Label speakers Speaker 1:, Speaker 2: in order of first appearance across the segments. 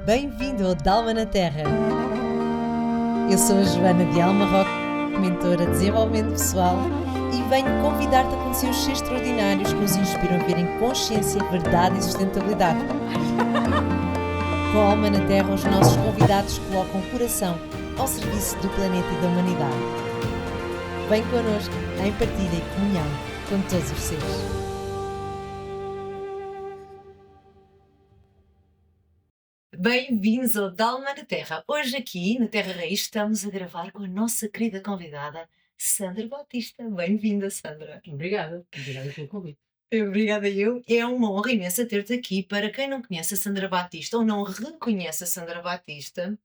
Speaker 1: Bem-vindo ao Dalma na Terra. Eu sou a Joana de Alma Roque, mentora de desenvolvimento pessoal, e venho convidar-te a conhecer os seres extraordinários que nos inspiram a ver em consciência, verdade e sustentabilidade. Com a Alma na Terra, os nossos convidados colocam o coração ao serviço do planeta e da humanidade. Vem connosco em partilha e comunhão com todos os seres. Bem-vindos ao Dalma na Terra. Hoje aqui, na Terra Raiz, estamos a gravar com a nossa querida convidada, Sandra Batista. Bem-vinda, Sandra.
Speaker 2: Obrigada pelo convite.
Speaker 1: Obrigada eu. É uma honra imensa ter-te aqui. Para quem não conhece a Sandra Batista ou não reconhece a Sandra Batista,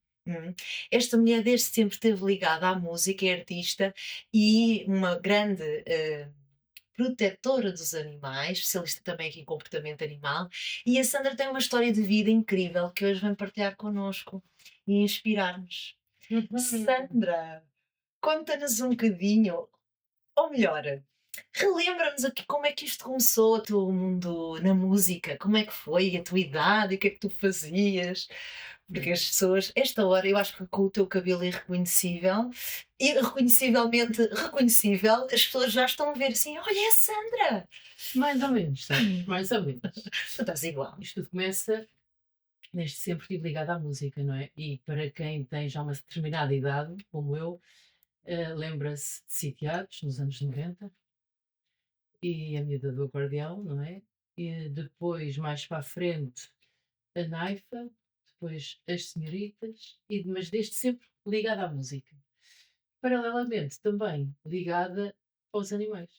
Speaker 1: esta mulher desde sempre esteve ligada à música, é artista e uma grande protetora dos animais, especialista também aqui em comportamento animal. E a Sandra tem uma história de vida incrível que hoje vem partilhar connosco e inspirar-nos. Sandra, conta-nos um bocadinho, ou melhor, relembra-nos aqui como é que isto começou, o teu mundo na música, como é que foi, a tua idade, o que é que tu fazias, porque as pessoas, esta hora, eu acho que com o teu cabelo irreconhecível, irreconhecivelmente reconhecível, as pessoas já estão a ver assim, olha é a Sandra!
Speaker 2: Mais ou menos, sabes? Mais ou menos.
Speaker 1: Tu estás igual.
Speaker 2: Isto tudo começa, desde sempre estive ligada à música, não é? E para quem tem já uma determinada idade, como eu, lembra-se de Sitiados, nos anos 90, e a Miúda do Acordeão, não é? E depois, mais para a frente, a Naifa, depois as Senhoritas, mas desde sempre ligada à música. Paralelamente, também ligada aos animais.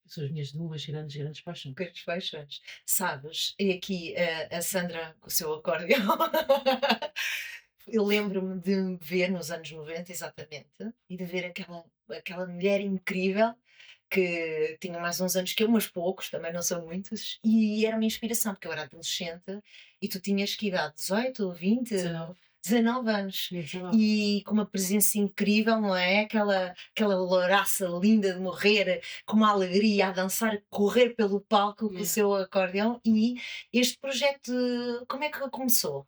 Speaker 2: São as minhas duas grandes paixões.
Speaker 1: Grandes paixões. Sabes, e aqui a Sandra com o seu acordeão. Eu lembro-me de me ver nos anos 90 exatamente, e de ver aquela mulher incrível que tinha mais uns anos que eu, mas poucos, também não são muitos, e era uma inspiração, porque eu era adolescente e tu tinhas que idade? 18, 20?
Speaker 2: 19.
Speaker 1: 19 anos.
Speaker 2: 19.
Speaker 1: E com uma presença incrível, não é? Aquela louraça linda de morrer, com uma alegria a dançar, a correr pelo palco com o
Speaker 2: Yeah.
Speaker 1: seu acordeão. E este projeto, como é que começou?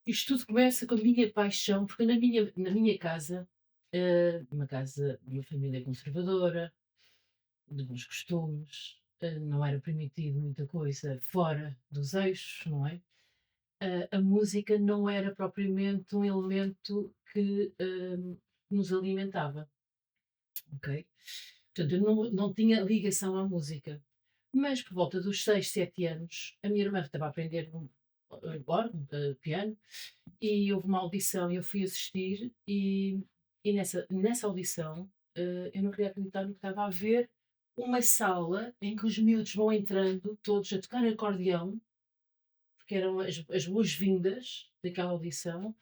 Speaker 2: Isto tudo começa com a minha paixão, porque na minha casa, uma casa de uma família conservadora, de bons costumes, não era permitido muita coisa fora dos eixos, não é? A música não era propriamente um elemento que nos alimentava, ok? Portanto, eu não tinha ligação à música. Mas por volta dos 6 7 anos, a minha irmã estava a aprender órgão, piano, e houve uma audição e eu fui assistir e nessa audição, eu não queria acreditar no que estava a ver, uma sala em que os miúdos vão entrando todos a tocar acordeão, porque eram as boas-vindas daquela audição,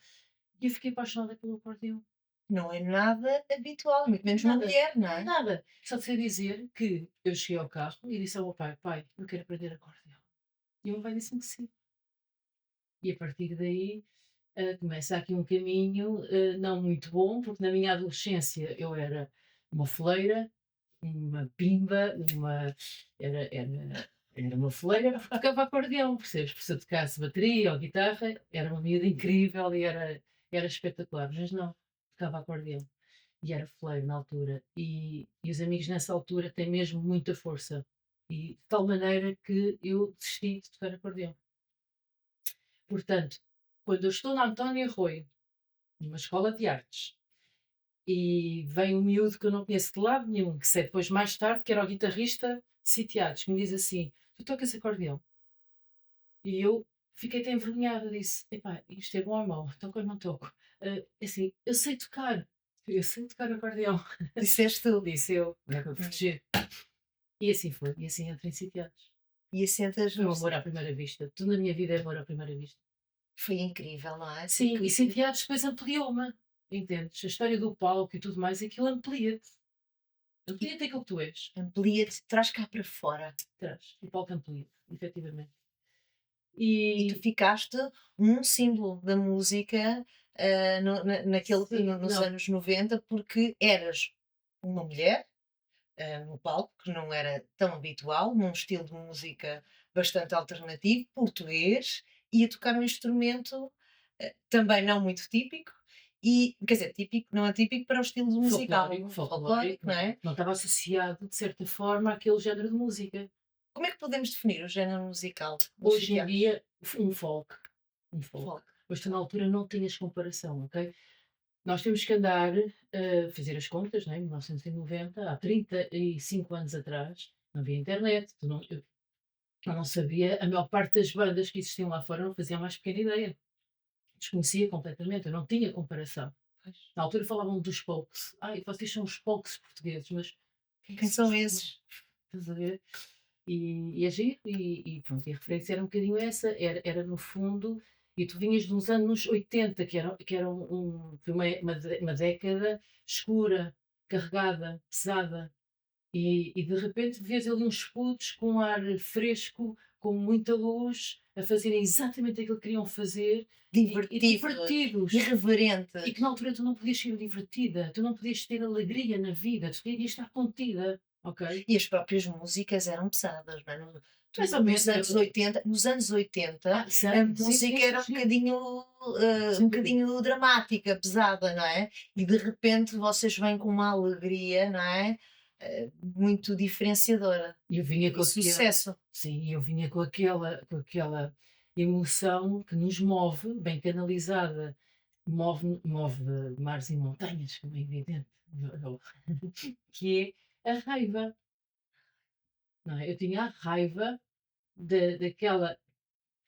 Speaker 2: e eu fiquei apaixonada pelo acordeão.
Speaker 1: Não é nada habitual, muito menos uma
Speaker 2: Nada,
Speaker 1: mulher, não é?
Speaker 2: nada. Só sei dizer que eu cheguei ao carro e disse ao meu pai: "Pai, eu quero aprender acordeão". E o meu pai disse-me que sim. E a partir daí, começa aqui um caminho, não muito bom, porque na minha adolescência eu era uma foleira, uma pimba, era uma foleira que tocava acordeão, percebes? Porque se eu tocasse bateria ou guitarra, era uma miúda incrível e era espetacular, mas não, tocava acordeão. E era foleiro na altura. E os amigos nessa altura têm mesmo muita força. E de tal maneira que eu desisti de tocar acordeão. Portanto, quando eu estou na Antónia Arroio, numa escola de artes, e vem um miúdo que eu não conheço de lado nenhum, que sei depois mais tarde, que era o guitarrista de Sitiados, que me diz assim: "Tu tocas acordeão?" E eu fiquei até envergonhada, disse: "Epá, isto é bom ou mau? Toco ou não toco?" Assim, eu sei tocar acordeão.
Speaker 1: Disseste tu.
Speaker 2: Disse eu, não é para proteger. E assim foi, e assim entrei em Sitiados.
Speaker 1: E assentas
Speaker 2: Foi um
Speaker 1: no.
Speaker 2: amor à primeira vista. Tudo na minha vida é amor à primeira vista.
Speaker 1: Foi incrível, não é?
Speaker 2: Sim,
Speaker 1: Porque
Speaker 2: e Sitiados depois ampliou-me, entendes? A história do palco e tudo mais, aquilo amplia-te. Amplia-te aquilo que tu és.
Speaker 1: amplia-te, traz cá para fora.
Speaker 2: Traz. O palco amplia-te, efetivamente.
Speaker 1: E tu
Speaker 2: E
Speaker 1: ficaste um símbolo da música
Speaker 2: sim,
Speaker 1: nos
Speaker 2: não,
Speaker 1: anos 90, porque eras uma mulher no palco, que não era tão habitual, num estilo de música bastante alternativo, português, e a tocar um instrumento, também não muito típico, e quer dizer, típico, não é típico para o estilo
Speaker 2: Folclórico,
Speaker 1: musical,
Speaker 2: folclórico,
Speaker 1: folclórico, não é?
Speaker 2: não estava associado de certa forma àquele género de música.
Speaker 1: Como é que podemos definir o género musical nos
Speaker 2: Hoje em
Speaker 1: cereais?
Speaker 2: dia, um folk, um folk.
Speaker 1: Folk,
Speaker 2: Mas tu na
Speaker 1: ok.
Speaker 2: altura não tinhas comparação, ok? Nós temos que andar a fazer as contas, né? Em 1990, há 35 anos atrás, não havia internet, eu não sabia, a maior parte das bandas que existiam lá fora não fazia a mais pequena ideia. Desconhecia completamente, eu não tinha comparação.
Speaker 1: Pois.
Speaker 2: Na altura falavam dos folks. Ai, vocês são os folks portugueses, mas o que é
Speaker 1: Quem
Speaker 2: isso
Speaker 1: são
Speaker 2: dos
Speaker 1: esses?
Speaker 2: Estás a ver? E é giro, e pronto, e a referência era um bocadinho essa, era no fundo, e tu vinhas dos anos 80, que era foi uma década escura, carregada, pesada, e de repente vês ali uns putos com um ar fresco, com muita luz, a fazerem exatamente aquilo que queriam fazer, e
Speaker 1: Divertidos,
Speaker 2: divertidos. E que
Speaker 1: irreverentes.
Speaker 2: na altura tu não podias ser divertida, tu não podias ter alegria na vida, tu querias estar contida, ok?
Speaker 1: E as próprias músicas eram pesadas, não é?
Speaker 2: Mais ou menos.
Speaker 1: Nos anos 80 a
Speaker 2: Sim, sim,
Speaker 1: música
Speaker 2: sim,
Speaker 1: era
Speaker 2: sim,
Speaker 1: um
Speaker 2: sem dúvida.
Speaker 1: bocadinho dramática, pesada, não é? E de repente vocês vêm com uma alegria, não é? Muito diferenciadora.
Speaker 2: E eu vinha com
Speaker 1: E
Speaker 2: aquele
Speaker 1: sucesso.
Speaker 2: sim, eu vinha com aquela emoção que nos move, bem canalizada, move mares e montanhas, como é evidente, que é a raiva, não é? Eu tinha a raiva daquela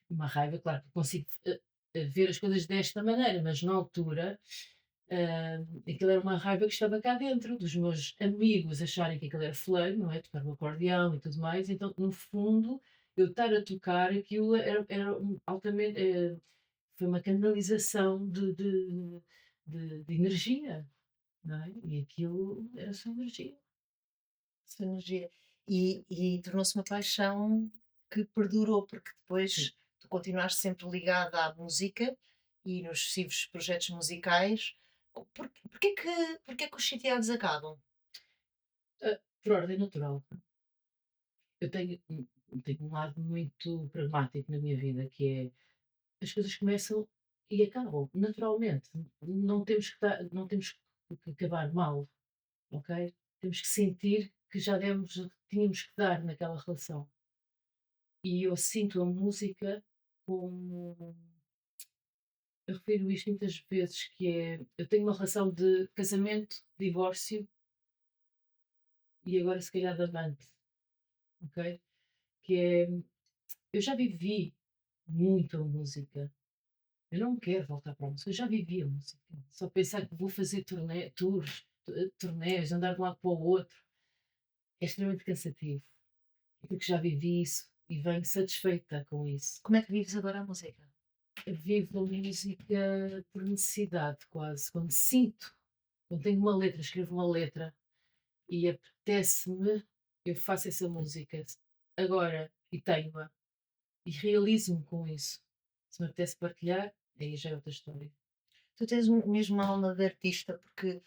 Speaker 2: uma raiva, claro que eu consigo, ver as coisas desta maneira, mas na altura, aquilo era uma raiva que estava cá dentro, dos meus amigos acharem que aquilo era fleiro, não é? Tocar o acordeão e tudo mais, então, no fundo, eu estar a tocar aquilo era altamente. Foi uma canalização de energia, não é? E aquilo era só energia.
Speaker 1: Essa energia. E tornou-se uma paixão que perdurou, porque
Speaker 2: Sim.
Speaker 1: depois tu continuaste sempre ligada à música e nos sucessivos projetos musicais. Porquê que os sitiados acabam?
Speaker 2: Por ordem natural. Eu tenho um lado muito pragmático na minha vida, que é as coisas começam e acabam naturalmente. Não temos que acabar mal, ok? Temos que sentir que já tínhamos que dar naquela relação. E eu sinto a música como. Eu refiro isto muitas vezes, que é. Eu tenho uma relação de casamento, divórcio e agora se calhar de amante, ok? Que é. Eu já vivi muito a música. Eu não quero voltar para a música, eu já vivi a música. Só pensar que vou fazer turnés, andar de um lado para o outro, é extremamente cansativo. Porque já vivi isso e venho satisfeita com isso.
Speaker 1: Como é que vives agora a música?
Speaker 2: Eu vivo a música por necessidade, quase. Quando tenho uma letra, escrevo uma letra e apetece-me, eu faço essa música. Agora, e tenho-a, e realizo-me com isso. Se me apetece partilhar, aí já é outra história.
Speaker 1: Tu tens mesmo uma alma de artista, porque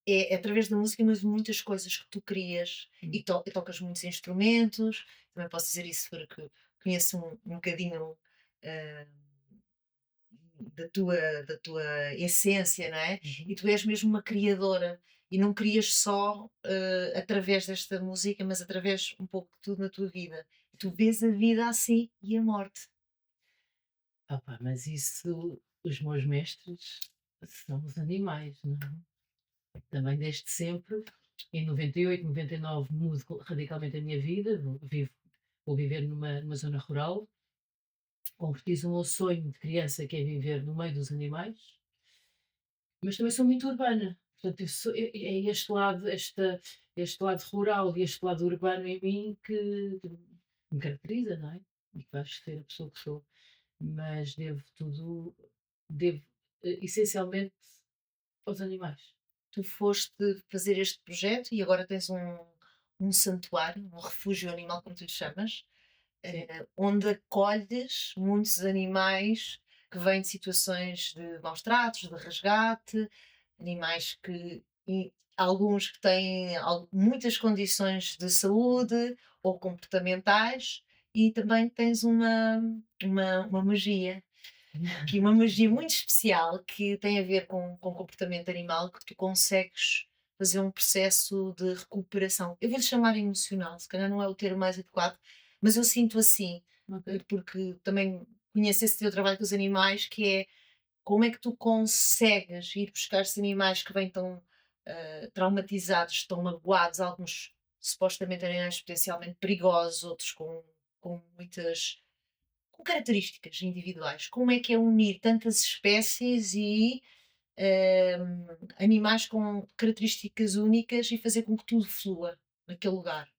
Speaker 1: é através da música, mas muitas coisas que tu crias
Speaker 2: Hum.
Speaker 1: e tocas muitos instrumentos. Também posso dizer isso porque conheço um bocadinho ah, da tua essência, não é? E
Speaker 2: Uhum.
Speaker 1: tu és mesmo uma criadora e não crias só através desta música, mas através um pouco de tudo na tua vida. Tu vês a vida assim e a morte.
Speaker 2: Opa, mas isso, os meus mestres são os animais, não é? Também desde sempre, em 98, 99 mudo radicalmente a minha vida, vou viver numa zona rural, concretizo o meu sonho de criança que é viver no meio dos animais, mas também sou muito urbana. Portanto, é este lado rural e este lado urbano em mim que me caracteriza, não é? E que faz ser a pessoa que sou. Mas devo essencialmente aos animais.
Speaker 1: Tu foste fazer este projeto e agora tens um santuário, um refúgio animal, como tu lhe chamas,
Speaker 2: Sim.
Speaker 1: onde acolhes muitos animais que vêm de situações de maus tratos, de resgate, animais alguns que têm muitas condições de saúde ou comportamentais, e também tens uma magia, que uma magia muito especial que tem a ver com comportamento animal, que tu consegues fazer um processo de recuperação. Eu vou-lhe chamar emocional, se calhar não é o termo mais adequado, mas eu sinto assim,
Speaker 2: Ok.
Speaker 1: porque também conheço esse teu trabalho com os animais, que é como é que tu consegues ir buscar esses animais que vêm tão traumatizados, tão magoados, alguns supostamente animais potencialmente perigosos, outros com muitas com características individuais. Como é que é unir tantas espécies e animais com características únicas e fazer com que tudo flua naquele lugar?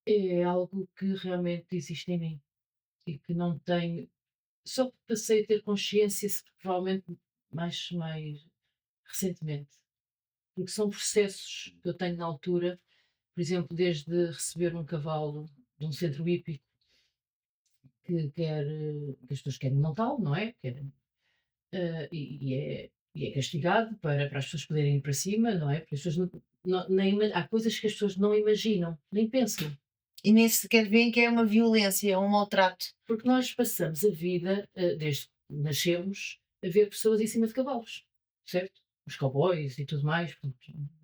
Speaker 2: É algo que realmente existe em mim e que não tenho. Só passei a ter consciência provavelmente mais recentemente, porque são processos que eu tenho na altura, por exemplo, desde receber um cavalo de um centro hípico que as pessoas querem montá-lo, não é? Querem, e é castigado para as pessoas poderem ir para cima, não é? Porque as pessoas há coisas que as pessoas não imaginam, nem pensam.
Speaker 1: E nem sequer veem que é uma violência, é um maltrato.
Speaker 2: Porque nós passamos a vida, desde que nascemos, a ver pessoas em cima de cavalos, certo? Os cowboys e tudo mais, pronto,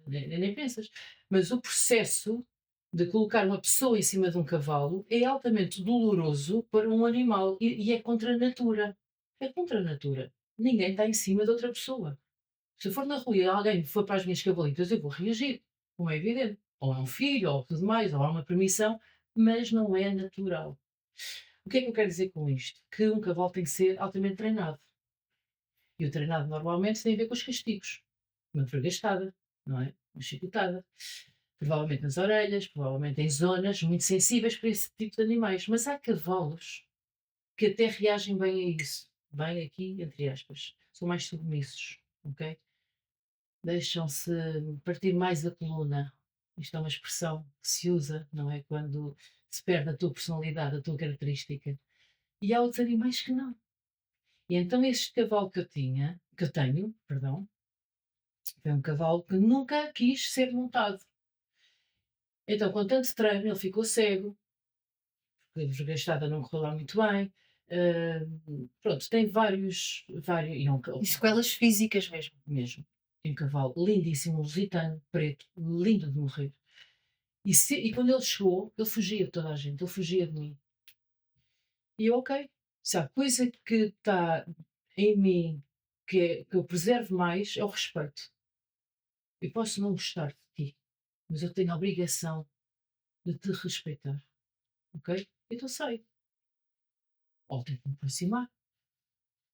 Speaker 2: nem pensas. Mas o processo de colocar uma pessoa em cima de um cavalo é altamente doloroso para um animal e é contra a natura. É contra a natura. Ninguém está em cima de outra pessoa. Se eu for na rua e alguém for para as minhas cavalitas, eu vou reagir, como é evidente. Ou é um filho, ou tudo mais, ou há uma permissão, mas não é natural. O que é que eu quero dizer com isto? Que um cavalo tem que ser altamente treinado. E o treinado normalmente tem a ver com os castigos. Uma vergastada, não é? Uma chicotada. Provavelmente nas orelhas, provavelmente em zonas muito sensíveis para esse tipo de animais. Mas há cavalos que até reagem bem a isso. Bem aqui, entre aspas. São mais submissos, ok? Deixam-se partir mais a coluna. Isto é uma expressão que se usa, não é? Quando se perde a tua personalidade, a tua característica. E há outros animais que não. E então este cavalo que eu tenho, perdão, foi um cavalo que nunca quis ser montado. Então, com tanto treino, ele ficou cego, porque a desgastada não correu lá muito bem. Pronto, tem vários, e é um
Speaker 1: E sequelas físicas mesmo.
Speaker 2: mesmo. É um cavalo lindíssimo, lusitano, preto, lindo de morrer. E quando ele chegou, ele fugia de toda a gente, ele fugia de mim. E eu, ok, se há coisa que está em mim que eu preservo mais, é o respeito. Eu posso não gostar de ti, mas eu tenho a obrigação de te respeitar, ok? Então sai. Ou tento me aproximar.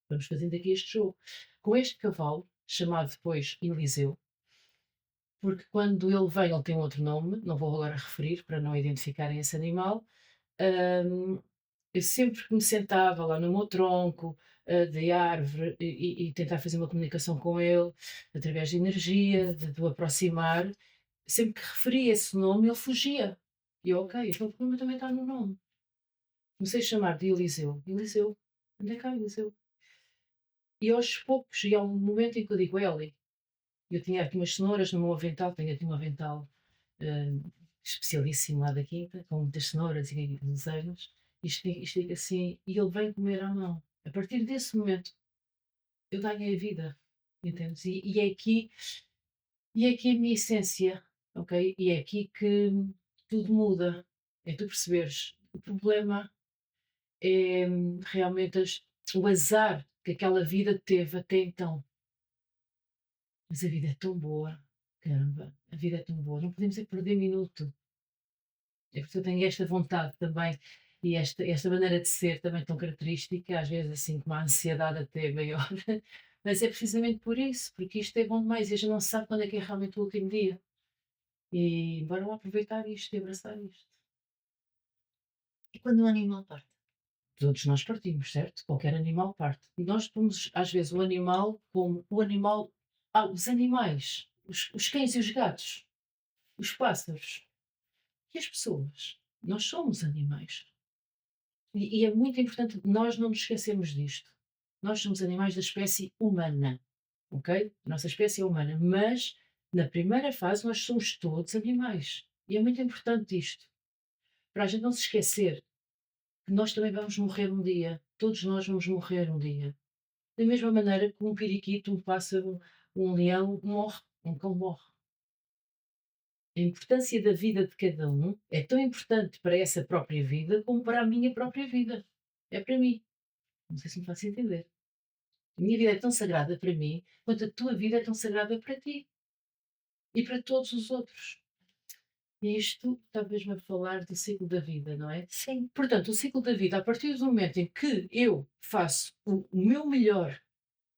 Speaker 2: Vamos fazendo aqui este jogo. Com este cavalo, chamado depois Eliseu, porque quando ele vem, ele tem outro nome, não vou agora referir para não identificarem esse animal. hum, eu sempre que me sentava lá no meu tronco de árvore e tentar fazer uma comunicação com ele, através de energia, de o aproximar, sempre que referia esse nome, ele fugia. E eu, ok, então o problema também está no nome. Comecei a chamar de Eliseu. Eliseu, onde é que há Eliseu? E aos poucos, e há um momento em que eu digo Eli. Eu tinha aqui umas cenouras no meu avental, tenho aqui um avental eh, especialíssimo lá da quinta, com muitas cenouras e guloseimas. Isto fica assim, e ele vem comer à mão. A partir desse momento, eu ganhei a vida, entendes? E é aqui a minha essência, ok? E é aqui que tudo muda. É tu perceberes. O problema é realmente o azar que aquela vida teve até então. Mas a vida é tão boa, caramba, a vida é tão boa, não podemos é perder minuto. É porque eu tenho esta vontade também e esta maneira de ser também tão característica, às vezes assim com uma ansiedade até maior. Mas é precisamente por isso, porque isto é bom demais e a gente não sabe quando é que é realmente o último dia. E bora lá aproveitar isto e abraçar isto.
Speaker 1: E quando um animal parte?
Speaker 2: Todos nós partimos, certo? Qualquer animal parte. E nós pomos, às vezes, o animal como o animal. Os animais, os cães e os gatos, os pássaros e as pessoas. Nós somos animais. E é muito importante nós não nos esquecermos disto. Nós somos animais da espécie humana, ok? A nossa espécie é humana, mas na primeira fase nós somos todos animais. E é muito importante isto, para a gente não se esquecer que nós também vamos morrer um dia. Todos nós vamos morrer um dia. Da mesma maneira que um periquito, um pássaro, um leão morre, um cão morre. A importância da vida de cada um é tão importante para essa própria vida como para a minha própria vida. É para mim. Não sei se me faço entender. A minha vida é tão sagrada para mim quanto a tua vida é tão sagrada para ti e para todos os outros. E isto está mesmo a falar do ciclo da vida, não é?
Speaker 1: Sim.
Speaker 2: Portanto, o ciclo da vida, a partir do momento em que eu faço o meu melhor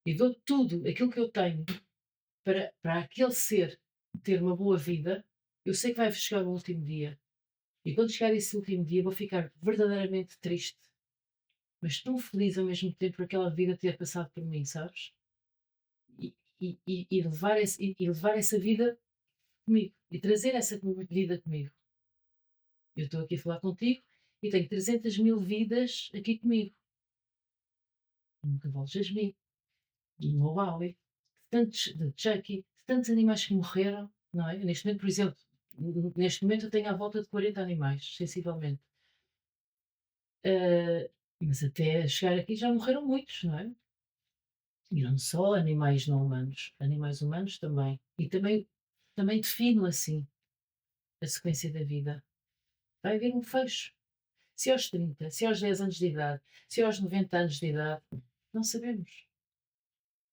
Speaker 2: e dou tudo aquilo que eu tenho para aquele ser ter uma boa vida, eu sei que vai chegar o último dia. E quando chegar esse último dia, vou ficar verdadeiramente triste, mas tão feliz ao mesmo tempo por aquela vida ter passado por mim, sabes? E levar essa vida comigo e trazer essa vida comigo. Eu estou aqui a falar contigo e tenho 300 mil vidas aqui comigo. Um cavalo jasmim, de um Huawei, de Chucky, de tantos animais que morreram, não é? Neste momento, por exemplo, neste momento eu tenho à volta de 40 animais, sensivelmente. Ah, mas até chegar aqui já morreram muitos, não é? E não só animais não humanos, animais humanos também. E também defino assim a sequência da vida. Vai haver um fecho. Se aos 30, se aos 10 anos de idade, se aos 90 anos de idade, não sabemos.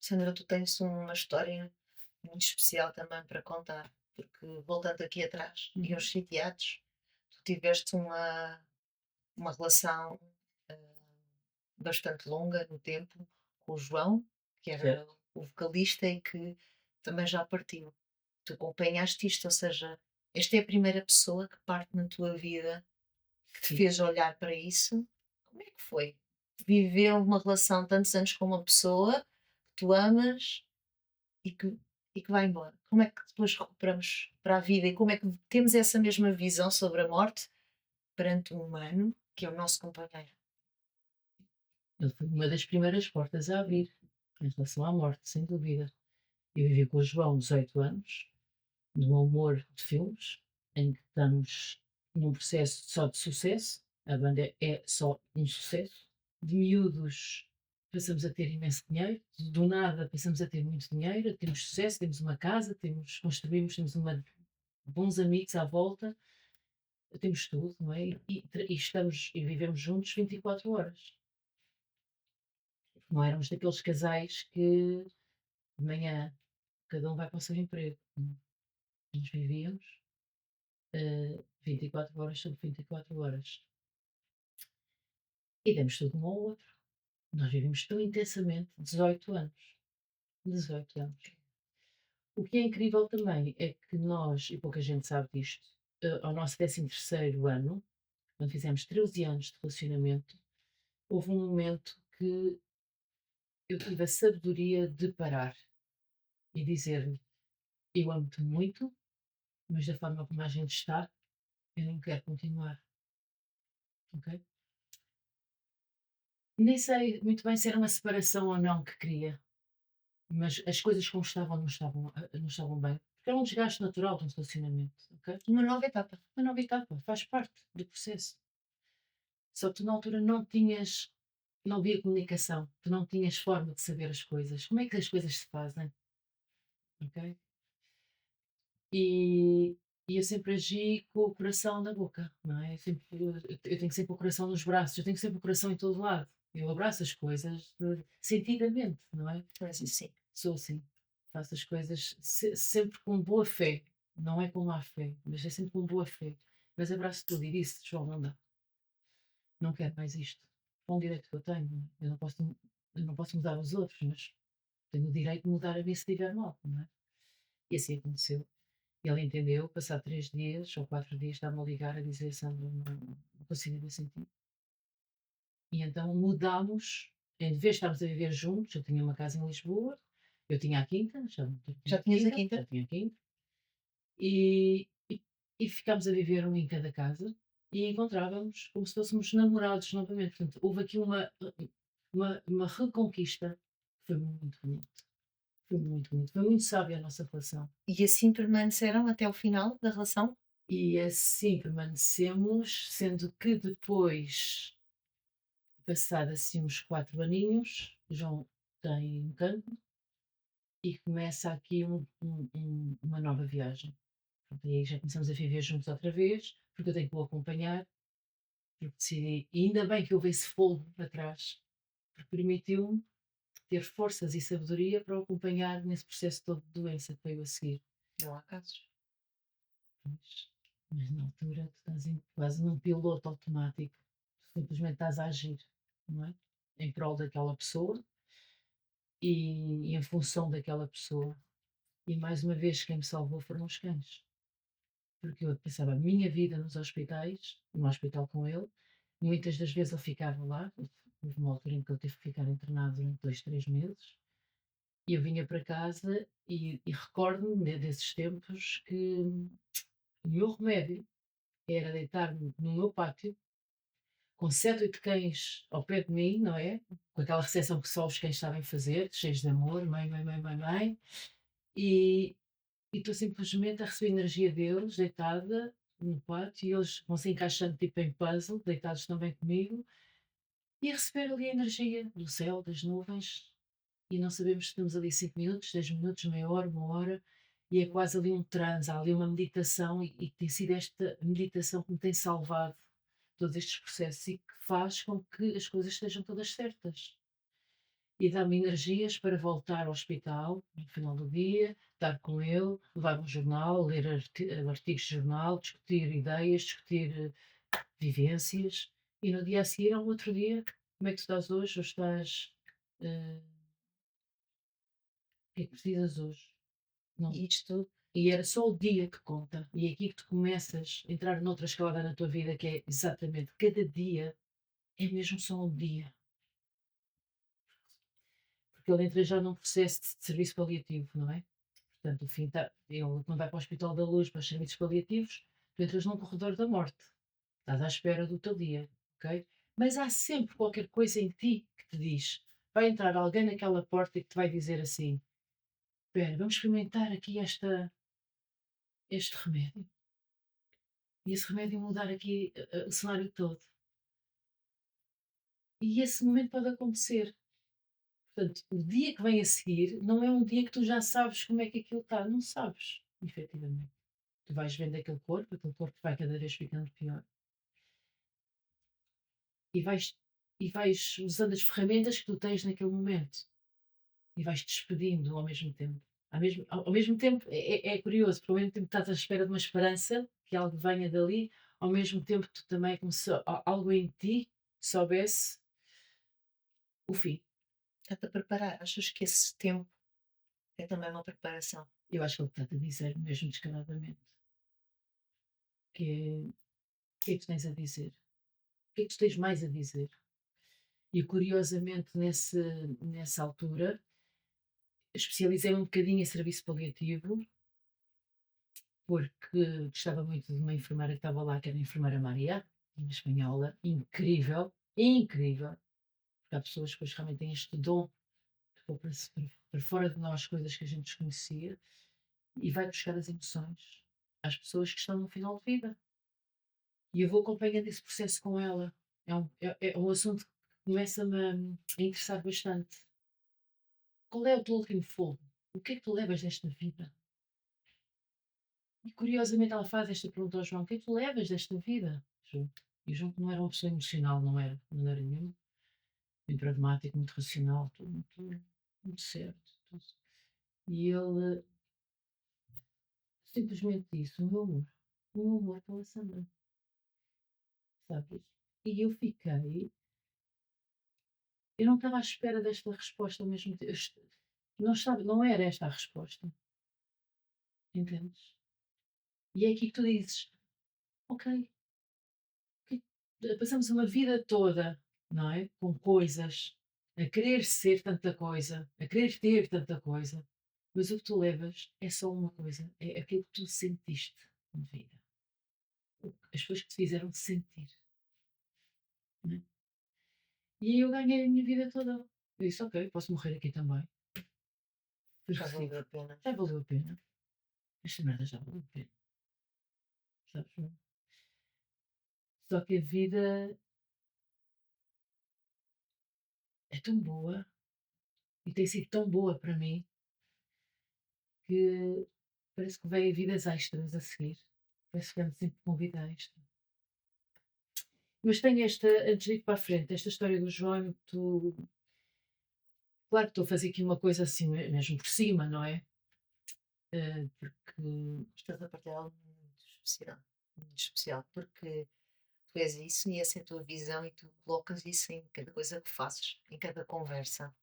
Speaker 1: Sandra, tu tens uma história muito especial também para contar, porque voltando aqui atrás e aos sitiados, tu tiveste uma relação bastante longa no tempo com o João, que era
Speaker 2: Certo.
Speaker 1: o vocalista e que também já partiu. Tu acompanhaste isto, ou seja, esta é a primeira pessoa que parte na tua vida que te
Speaker 2: Sim.
Speaker 1: fez olhar para isso. Como é que foi? Viver uma relação tantos anos com uma pessoa que tu amas e que, e que vai embora. Como é que depois recuperamos para a vida e como é que temos essa mesma visão sobre a morte perante um humano que é o nosso companheiro?
Speaker 2: Ele foi uma das primeiras portas a abrir em relação à morte, sem dúvida. Eu vivi com o João 18 anos, de um amor de filmes, em que estamos num processo só de sucesso. A banda é só um sucesso. De miúdos passamos a ter imenso dinheiro, do nada passamos a ter muito dinheiro, temos sucesso, temos uma casa, construímos, temos bons amigos à volta, temos tudo, não é? E estamos e vivemos juntos 24 horas. Não éramos daqueles casais que de manhã cada um vai para o seu emprego. Nós vivíamos 24 horas sobre 24 horas. E demos tudo um ao outro. Nós vivemos tão intensamente 18 anos. 18 anos. O que é incrível também é que nós, e pouca gente sabe disto, ao nosso 13º ano, quando fizemos 13 anos de relacionamento, houve um momento que eu tive a sabedoria de parar e dizer-lhe: eu amo-te muito, mas da forma como a gente está, eu não quero continuar. Ok? Nem sei muito bem se era uma separação ou não que queria, mas as coisas como estavam não estavam bem. Porque era um desgaste natural de um relacionamento, ok?
Speaker 1: Uma nova etapa.
Speaker 2: Uma nova etapa, faz parte do processo. Só que tu na altura não havia comunicação, tu não tinhas forma de saber as coisas. Como é que as coisas se fazem, ok? E, e eu sempre agi com o coração na boca, não é? Eu tenho sempre o coração nos braços, eu tenho sempre o coração em todo lado. Eu abraço as coisas sentidamente, não é?
Speaker 1: Mas assim,
Speaker 2: Sou assim. Faço as coisas sempre com boa fé. Não é com má fé, mas é sempre com boa fé. Mas abraço tudo e disse: João, não dá. Não quero mais isto. É um direito que eu tenho. Eu não posso mudar os outros, mas tenho o direito de mudar a mim se estiver mal, não é? E assim aconteceu. Ele entendeu, passado 3 dias ou 4 dias, estava-me a ligar a dizer: Sandra, não consigo viver sem ti. E então mudámos, em vez de estarmos a viver juntos, eu tinha uma casa em Lisboa, eu tinha a quinta,
Speaker 1: já tinhas a
Speaker 2: já
Speaker 1: quinta?
Speaker 2: tinha a quinta, e ficámos a viver um em cada casa e encontrávamos como se fôssemos namorados novamente. Portanto, houve aqui uma reconquista. Foi muito bonito. Foi muito bonito. Foi muito sábia a nossa relação.
Speaker 1: E assim permaneceram até o final da relação?
Speaker 2: E assim permanecemos, sendo que depois passado assim uns 4 aninhos, o João tem um cancro e começa aqui uma nova viagem. Pronto, e aí já começamos a viver juntos outra vez, porque eu tenho que o acompanhar, porque decidi, e ainda bem que houve esse fogo atrás, porque permitiu-me ter forças e sabedoria para o acompanhar nesse processo todo de doença que veio a seguir.
Speaker 1: Não há casos.
Speaker 2: Mas na altura tu estás quase num piloto automático, tu simplesmente estás a agir, não é? Em prol daquela pessoa e em função daquela pessoa. E mais uma vez quem me salvou foram os cães. Porque eu passava a minha vida nos hospitais, no hospital com ele, muitas das vezes ele ficava lá, houve uma altura em que ele teve que ficar internado durante 2, 3 meses, e eu vinha para casa e recordo-me desses tempos que o meu remédio era deitar-me no meu pátio, com 7, 8 cães ao pé de mim, não é? Com aquela recepção que só os cães sabem fazer, cheios de amor, mãe, mãe, mãe, mãe, mãe, e estou simplesmente a receber energia deles, deitada no pátio, e eles vão se encaixando tipo em puzzle, deitados também comigo, e a receber ali a energia do céu, das nuvens, e não sabemos se estamos ali 5 minutos, 10 minutos, meia hora, uma hora, e é quase ali um transe, há ali uma meditação, e tem sido esta meditação que me tem salvado todos estes processos e que faz com que as coisas estejam todas certas. E dá-me energias para voltar ao hospital no final do dia, estar com ele, levar um jornal, ler artigos de jornal, discutir ideias, discutir vivências. E no dia a seguir, ao outro dia, como é que tu estás hoje? Ou estás. O que é que precisas hoje? Não.
Speaker 1: E isto,
Speaker 2: E era só o dia que conta. E é aqui que tu começas a entrar noutra escalada na tua vida, que é exatamente cada dia é mesmo só um dia. Porque ele entra já num processo de serviço paliativo, não é? Portanto, o fim ele quando vai para o Hospital da Luz para os serviços paliativos, tu entras num corredor da morte. Estás à espera do teu dia, ok? Mas há sempre qualquer coisa em ti que te diz. Vai entrar alguém naquela porta e que te vai dizer assim: espera, vamos experimentar aqui este remédio. E esse remédio mudar aqui o cenário todo. E esse momento pode acontecer. Portanto, o dia que vem a seguir não é um dia que tu já sabes como é que aquilo está. Não sabes, efetivamente. Tu vais vendo aquele corpo vai cada vez ficando pior. E vais, e vais usando as ferramentas que tu tens naquele momento. E vais despedindo ao mesmo tempo. Ao mesmo tempo, é curioso, porque ao mesmo tempo que estás à espera de uma esperança, que algo venha dali, ao mesmo tempo tu também, como se algo em ti soubesse o fim.
Speaker 1: está-te a preparar. Achas que esse tempo é também uma preparação?
Speaker 2: Eu acho que ele está-te a dizer, mesmo descaradamente, que é, o que é que tu tens a dizer? O que é que tu tens mais a dizer? E curiosamente, nessa altura, especializei um bocadinho em serviço paliativo, porque gostava muito de uma enfermeira que estava lá, que era a enfermeira Maria, uma espanhola, incrível, incrível, porque há pessoas que depois realmente têm este dom de pôr para fora de nós coisas que a gente desconhecia e vai buscar as emoções às pessoas que estão no final de vida. E eu vou acompanhando esse processo com ela. É um assunto que começa-me a interessar bastante. Qual é o teu último fogo? O que é que tu levas desta vida? E curiosamente ela faz esta pergunta ao João: o que é que tu levas desta vida, João? E o João que não era uma pessoa emocional, não era nenhum. Muito pragmático, muito racional, tudo muito certo. Tudo. E ele simplesmente disse: o meu amor pela Sandra, sabes? E eu fiquei, eu não estava à espera desta resposta ao mesmo tempo. Não era esta a resposta, entendes? E é aqui que tu dizes: ok, passamos uma vida toda, não é? Com coisas, a querer ser tanta coisa, a querer ter tanta coisa, mas o que tu levas é só uma coisa, é aquilo que tu sentiste na vida. As pessoas que te fizeram sentir. Não é? E aí eu ganhei a minha vida toda. Eu disse: ok, posso morrer aqui também.
Speaker 1: Já valeu a pena.
Speaker 2: Já valeu a pena. Esta merda já valeu a pena. Sabes? Só que a vida é tão boa e tem sido tão boa para mim que parece que vem vidas extras a seguir. Parece que ando sempre convida a extra. Mas tenho esta, antes de ir para a frente, esta história do João é muito. Claro que estou a fazer aqui uma coisa assim mesmo por cima, não é? Porque
Speaker 1: Estás a partilhar algo muito especial, porque tu és isso e essa é a tua visão e tu colocas isso em cada coisa que fazes, em cada conversa.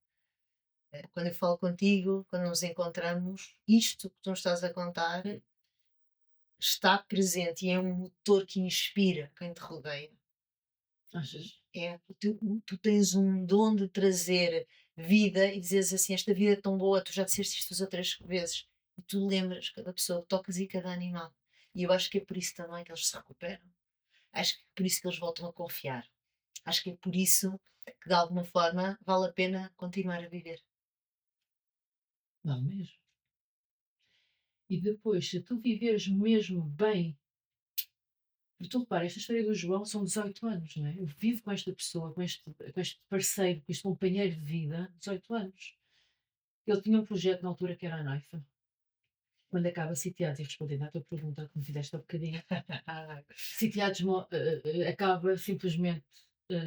Speaker 1: Quando eu falo contigo, quando nos encontramos, isto que tu nos estás a contar está presente e é um motor que inspira quem te rodeia.
Speaker 2: achas?
Speaker 1: Tu tens um dom de trazer vida e dizes assim: esta vida é tão boa, tu já disseste isto as outras vezes, e tu lembras cada pessoa que tocas e cada animal. E eu acho que é por isso também que eles se recuperam. Acho que é por isso que eles voltam a confiar. Acho que é por isso que de alguma forma vale a pena continuar a viver.
Speaker 2: Não mesmo. E depois, se tu viveres mesmo bem, porque tu repara, esta história do João são 18 anos, não é? Eu vivo com esta pessoa, com este parceiro, com este companheiro de vida, 18 anos. Ele tinha um projeto na altura que era a Naifa. Quando acaba Sitiados, e respondendo à tua pergunta que me fizeste há bocadinho, Sitiados acaba simplesmente,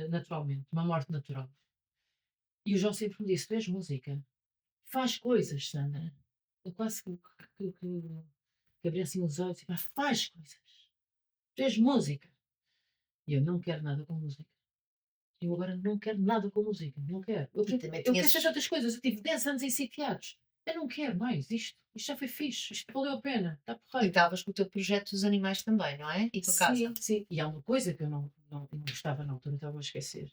Speaker 2: naturalmente, uma morte natural. E o João sempre me disse: tu és música, faz coisas, Sandra. Eu quase que abri assim os olhos e pá, faz coisas. Tu és música. E eu não quero nada com música. Eu agora não quero nada com música. Não quero. Eu,
Speaker 1: E também
Speaker 2: eu
Speaker 1: tinha
Speaker 2: quero fazer
Speaker 1: esses.
Speaker 2: outras coisas. Eu tive 10 anos em sitiados. Eu não quero mais isto. Isto já foi fixe. Isto valeu a pena. Está
Speaker 1: E
Speaker 2: porreiro.
Speaker 1: estavas com o teu projeto dos animais também, não é? E com a casa.
Speaker 2: Sim, sim. E há uma coisa que eu não gostava na altura, estava a esquecer.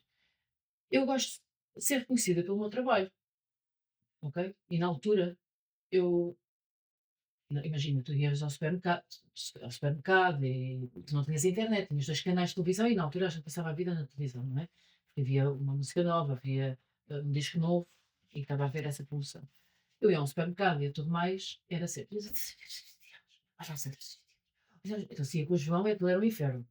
Speaker 2: Eu gosto de ser reconhecida pelo meu trabalho. Ok? E na altura, eu. Imagina, tu ias ao supermercado e tu não tinhas internet, tinhas dois canais de televisão e na altura a gente passava a vida na televisão, não é? Porque havia uma música nova, havia um disco novo e estava a ver essa promoção. Eu ia a um supermercado e a tudo mais, era sempre. Então, se ia com o João, aquilo era um inferno.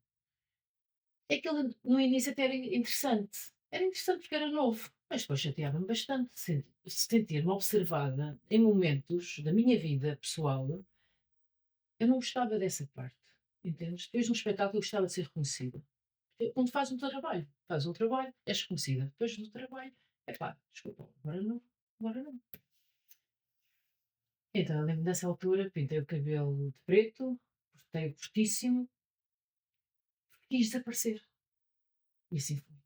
Speaker 2: Aquilo no início até era interessante. Era interessante porque era novo, mas depois chateava-me bastante sentir-me observada em momentos da minha vida pessoal. Eu não gostava dessa parte, entendes? Depois de um espetáculo eu gostava de ser reconhecida. Quando faz um trabalho, és reconhecida. Depois do trabalho, epá, desculpa, agora não, agora não. Então, eu lembro dessa altura, pintei o cabelo de preto, cortei-o curtíssimo, quis desaparecer. E assim foi.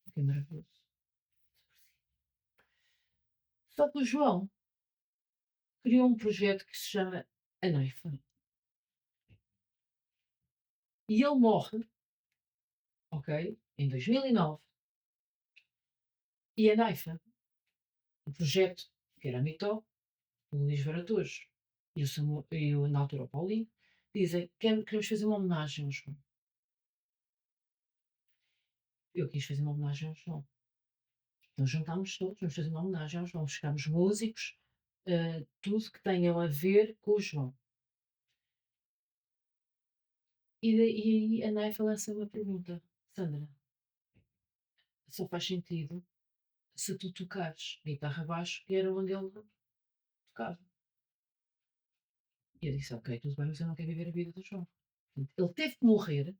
Speaker 2: Fiquei maravilhoso. Só que o João criou um projeto que se chama A Noiva. E ele morre, ok, em 2009. E a Naifa, o projeto, que era a Mitó, o Luís Varatojo e na altura o Paulinho, dizem que queremos fazer uma homenagem ao João. Eu quis fazer uma homenagem ao João. Então juntámos todos, vamos fazer uma homenagem ao João. Chegámos músicos, tudo que tenham a ver com o João. E a Naifa lança uma pergunta: Sandra, só faz sentido se tu tocares guitarra baixo, que era onde ele tocava. E eu disse: ok, tudo bem, mas eu não quero viver a vida do João. Portanto, ele teve que morrer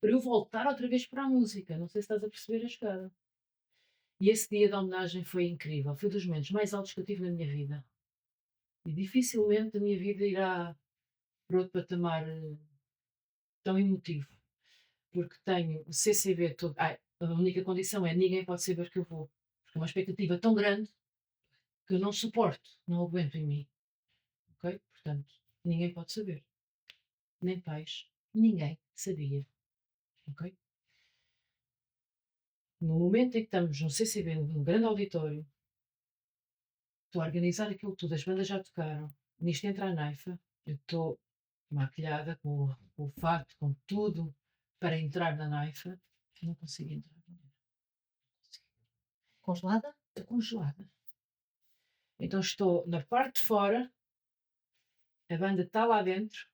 Speaker 2: para eu voltar outra vez para a música. Não sei se estás a perceber a jogada. E esse dia da homenagem foi incrível. Foi dos momentos mais altos que eu tive na minha vida. E dificilmente a minha vida irá para outro patamar tão emotivo. Porque tenho o CCB todo. A única condição é ninguém pode saber que eu vou. Porque é uma expectativa tão grande que eu não suporto, não aguento em mim. Ok? Portanto, ninguém pode saber. Nem pais. Ninguém sabia. Ok? No momento em que estamos no CCB, num grande auditório, estou a organizar aquilo tudo, as bandas já tocaram, nisto entra a Naifa, eu estou maquilhada com o fato, com tudo, para entrar na Naifa, não consigo entrar.
Speaker 1: Congelada?
Speaker 2: Estou congelada. Então estou na parte de fora, a banda está lá dentro,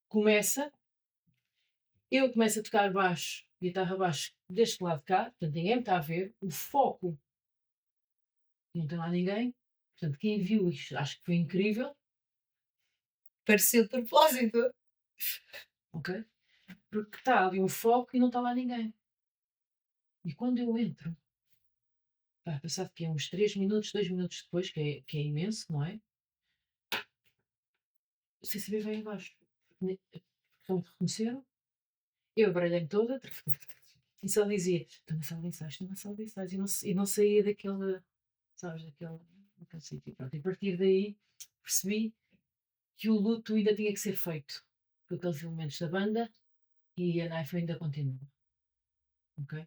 Speaker 2: começa, eu começo a tocar baixo guitarra baixo deste lado de cá, portanto ninguém me está a ver, o foco não tem lá ninguém, portanto quem viu isto acho que foi incrível,
Speaker 1: Pareceu de propósito.
Speaker 2: ok? Porque está ali um foco e não está lá ninguém. E quando eu entro, pá, passado que é uns 3 minutos, 2 minutos depois, que é imenso, não é? Sem saber bem abaixo. Só me reconheceram, eu abralhei-me toda e só dizia: estou na sala de ensaios, estou na sala de ensaios, e não saía daquele, sabes, daquele sítio. Pronto, e a partir daí percebi que o luto ainda tinha que ser feito com aqueles elementos da banda e a Naifa ainda continua, ok?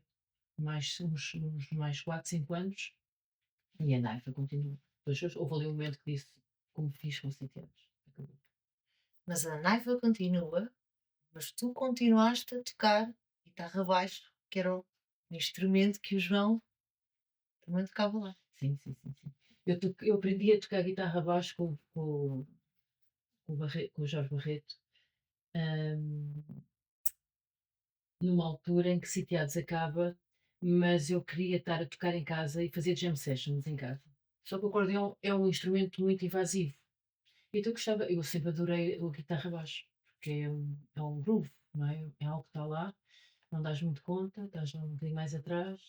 Speaker 2: Mais, uns mais 4 5 anos e a Naifa continua. Depois houve ali um momento que disse como fiz com 7 anos. Acabou.
Speaker 1: Mas a Naiva continua, mas tu continuaste a tocar guitarra baixo, que era o instrumento que o João também tocava lá.
Speaker 2: Sim, sim, sim, sim. Eu aprendi a tocar guitarra baixo com o Jorge Barreto, hum, numa altura em que Sitiados acaba, mas eu queria estar a tocar em casa e fazer jam sessions em casa. Só que o acordeão é um instrumento muito invasivo. Então eu sempre adorei a guitarra baixo, porque é um groove, não é? É algo que está lá, não dás muito conta, estás um bocadinho mais atrás,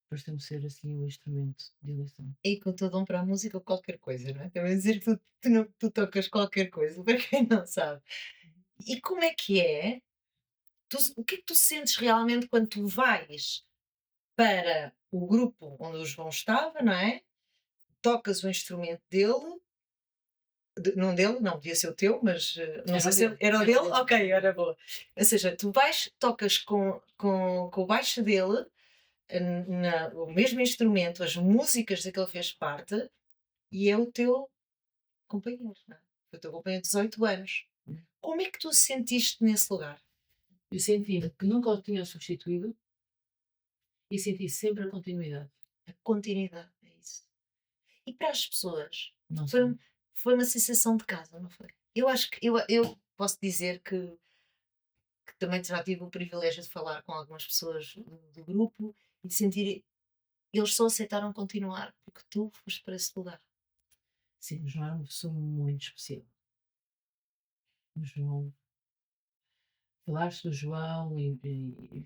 Speaker 2: depois tem de ser assim o instrumento de eleição.
Speaker 1: E com todo um para a música ou qualquer coisa, não é? Também dizer que tu tocas qualquer coisa, para quem não sabe. E como é que é? O que é que tu sentes realmente quando tu vais para o grupo onde o João estava, não é? Tocas o instrumento dele, não dele, não, podia ser o teu, mas não
Speaker 2: Era
Speaker 1: sei
Speaker 2: o
Speaker 1: se
Speaker 2: dele,
Speaker 1: era o
Speaker 2: era o
Speaker 1: dele,
Speaker 2: dele.
Speaker 1: ok, era boa. Ou seja, tu vais, tocas com o baixo dele, o mesmo instrumento, as músicas de que ele fez parte, e é o teu companheiro, não é? Foi o teu companheiro de 18 anos. Como é que tu sentiste nesse lugar?
Speaker 2: Eu senti que nunca o tinha substituído e senti sempre a continuidade.
Speaker 1: A continuidade, é isso. E para as pessoas,
Speaker 2: Não
Speaker 1: foi,
Speaker 2: sei.
Speaker 1: foi uma sensação de casa, não foi? Eu acho que eu posso dizer que também já tive o privilégio de falar com algumas pessoas do grupo e de sentir eles só aceitaram continuar porque tu foste para esse lugar.
Speaker 2: Sim, o João é uma pessoa muito especial. O João, falaste do João e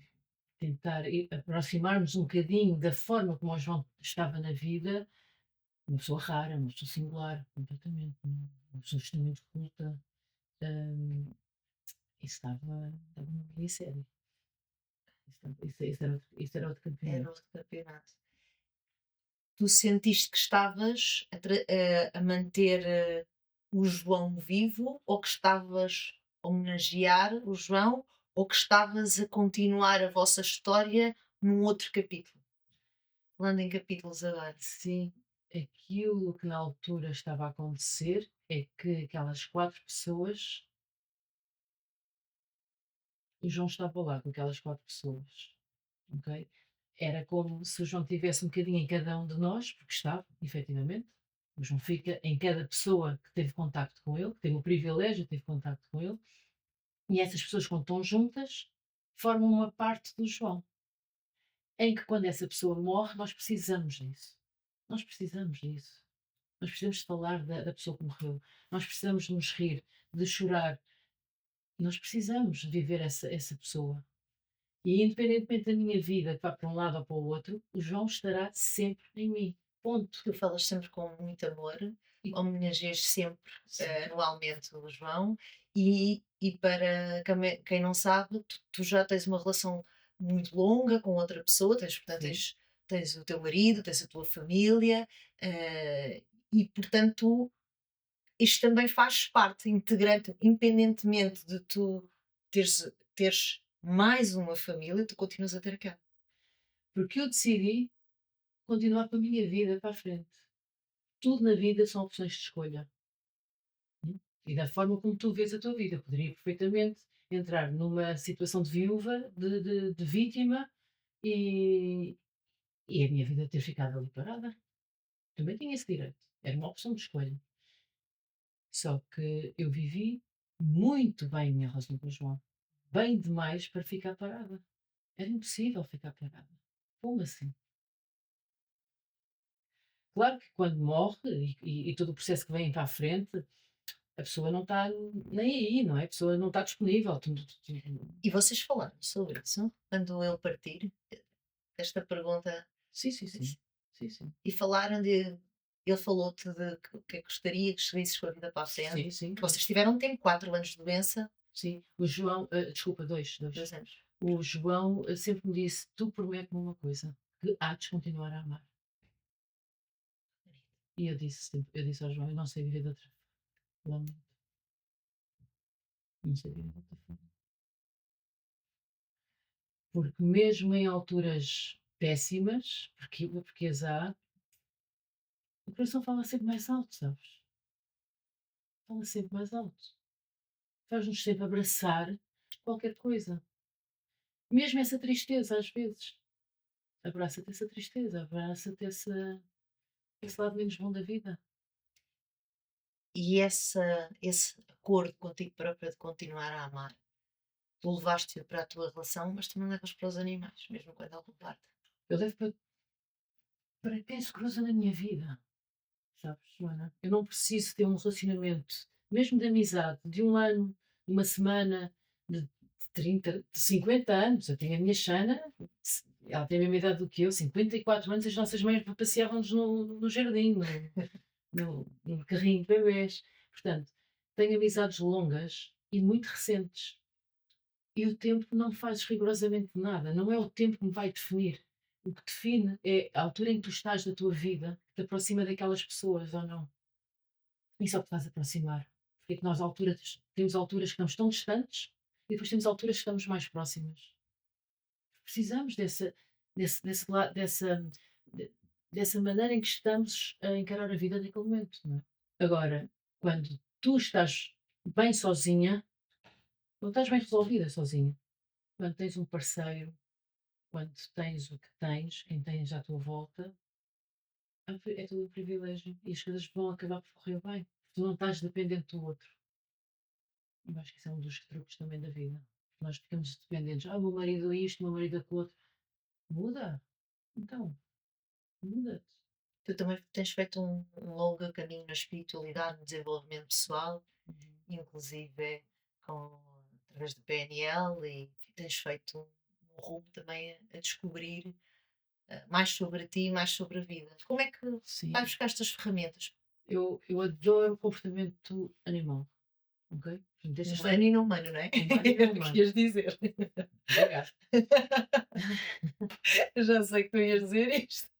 Speaker 2: tentar aproximar-nos um bocadinho da forma como o João estava na vida, uma pessoa rara, uma pessoa singular, completamente, uma pessoa extremamente culta. hum, Isso estava numa minissérie. Isso era outro
Speaker 1: Era
Speaker 2: campeonato.
Speaker 1: outro campeonato. Tu sentiste que estavas a manter o João vivo ou que estavas a homenagear o João ou que estavas a continuar a vossa história num outro capítulo? Falando em capítulos agora.
Speaker 2: Sim, aquilo que na altura estava a acontecer é que aquelas 4 pessoas, o João estava lá com aquelas 4 pessoas, ok? Era como se o João tivesse um bocadinho em cada um de nós, porque estava, efetivamente. O João fica em cada pessoa que teve contacto com ele, que teve o privilégio de ter contacto com ele, e essas pessoas, quando estão juntas, formam uma parte do João. Em que quando essa pessoa morre, nós precisamos disso. Nós precisamos disso. Nós precisamos de falar da pessoa que morreu. Nós precisamos de nos rir, de chorar. Nós precisamos de viver essa pessoa. E independentemente da minha vida que vá para um lado ou para o outro, o João estará sempre em mim. Ponto.
Speaker 1: Tu falas sempre com muito amor,
Speaker 2: E,
Speaker 1: homenageias sempre
Speaker 2: sim,
Speaker 1: anualmente o João, e para quem não sabe, tu já tens uma relação muito longa com outra pessoa, portanto,
Speaker 2: sim,
Speaker 1: tens o teu marido, tens a tua família, e portanto isto também faz parte integrante, independentemente de tu teres mais uma família, tu continuas a ter aquela.
Speaker 2: porque eu decidi continuar com a minha vida para a frente. Tudo na vida são opções de escolha. E da forma como tu vês a tua vida. Poderia perfeitamente entrar numa situação de viúva, de vítima, e, e a minha vida ter ficado ali parada. Também tinha esse direito. Era uma opção de escolha. Só que eu vivi muito bem a minha relação com o João. Bem demais para ficar parada. Era impossível ficar parada. Como assim? Claro que quando morre e todo o processo que vem para a frente, a pessoa não está nem aí, não é? A pessoa não está disponível.
Speaker 1: E vocês falaram sobre isso quando ele partir? Esta pergunta
Speaker 2: Sim, sim, sim. Sim, sim.
Speaker 1: e falaram de ele falou-te de que gostaria que seguisses com a vida para a frente,
Speaker 2: Sim, sim.
Speaker 1: que vocês tiveram tempo, 4 anos de doença,
Speaker 2: Sim. O João, desculpa, 2, 2.
Speaker 1: 2 anos.
Speaker 2: O João sempre me disse: "Tu promete-me uma coisa, que há de continuar a amar". E eu disse ao João: "Eu não sei viver de outra forma, não sei viver de outra forma". Porque mesmo em alturas péssimas, porque as há, o coração fala sempre mais alto, sabes? Fala sempre mais alto. Faz-nos sempre abraçar qualquer coisa. Mesmo essa tristeza, às vezes. Abraça-te essa tristeza, abraça-te esse lado menos bom da vida.
Speaker 1: E esse acordo contigo própria de continuar a amar, tu levaste-o para a tua relação, mas tu não levas para os animais, mesmo quando ele parte.
Speaker 2: Eu levo para quem se cruza na minha vida, sabes, Joana? Eu não preciso ter um relacionamento, mesmo de amizade, de um ano, de uma semana, de 30, de 50 anos. Eu tenho a minha Xana, ela tem a mesma idade do que eu, 54 anos, as nossas mães passeavam-nos no jardim, no carrinho de bebés. Portanto, tenho amizades longas e muito recentes. E o tempo não faz rigorosamente nada, não é o tempo que me vai definir. O que define é a altura em que tu estás da tua vida, que te aproxima daquelas pessoas ou não. Isso é o que te faz aproximar. Porque é que nós temos alturas que estamos tão distantes e depois temos alturas que estamos mais próximas. Precisamos dessa, de- dessa maneira em que estamos a encarar a vida naquele momento. Não é? Agora, quando tu estás bem sozinha, não estás bem resolvida sozinha. Quando tens um parceiro, quando tens o que tens, quem tens à tua volta, é tudo um privilégio e as coisas vão acabar por correr bem. Tu não estás dependente do outro. Eu acho que isso é um dos truques também da vida. Nós ficamos dependentes. Ah, o meu marido é isto, o meu marido é aquilo outro. Muda. Então, muda-te.
Speaker 1: Tu também tens feito um longo caminho na espiritualidade, no desenvolvimento pessoal,
Speaker 2: Uhum.
Speaker 1: inclusive com, através do PNL, e tens feito um rumo também a descobrir mais sobre ti e mais sobre a vida. Como é que vais
Speaker 2: Sim.
Speaker 1: buscar estas ferramentas?
Speaker 2: Eu adoro o comportamento animal. Ok? Portanto, esta história
Speaker 1: Humano e não humano, não é?
Speaker 2: humano e não
Speaker 1: Era o que
Speaker 2: humano.
Speaker 1: ias dizer.
Speaker 2: Obrigada.
Speaker 1: Já sei que tu ias dizer isto.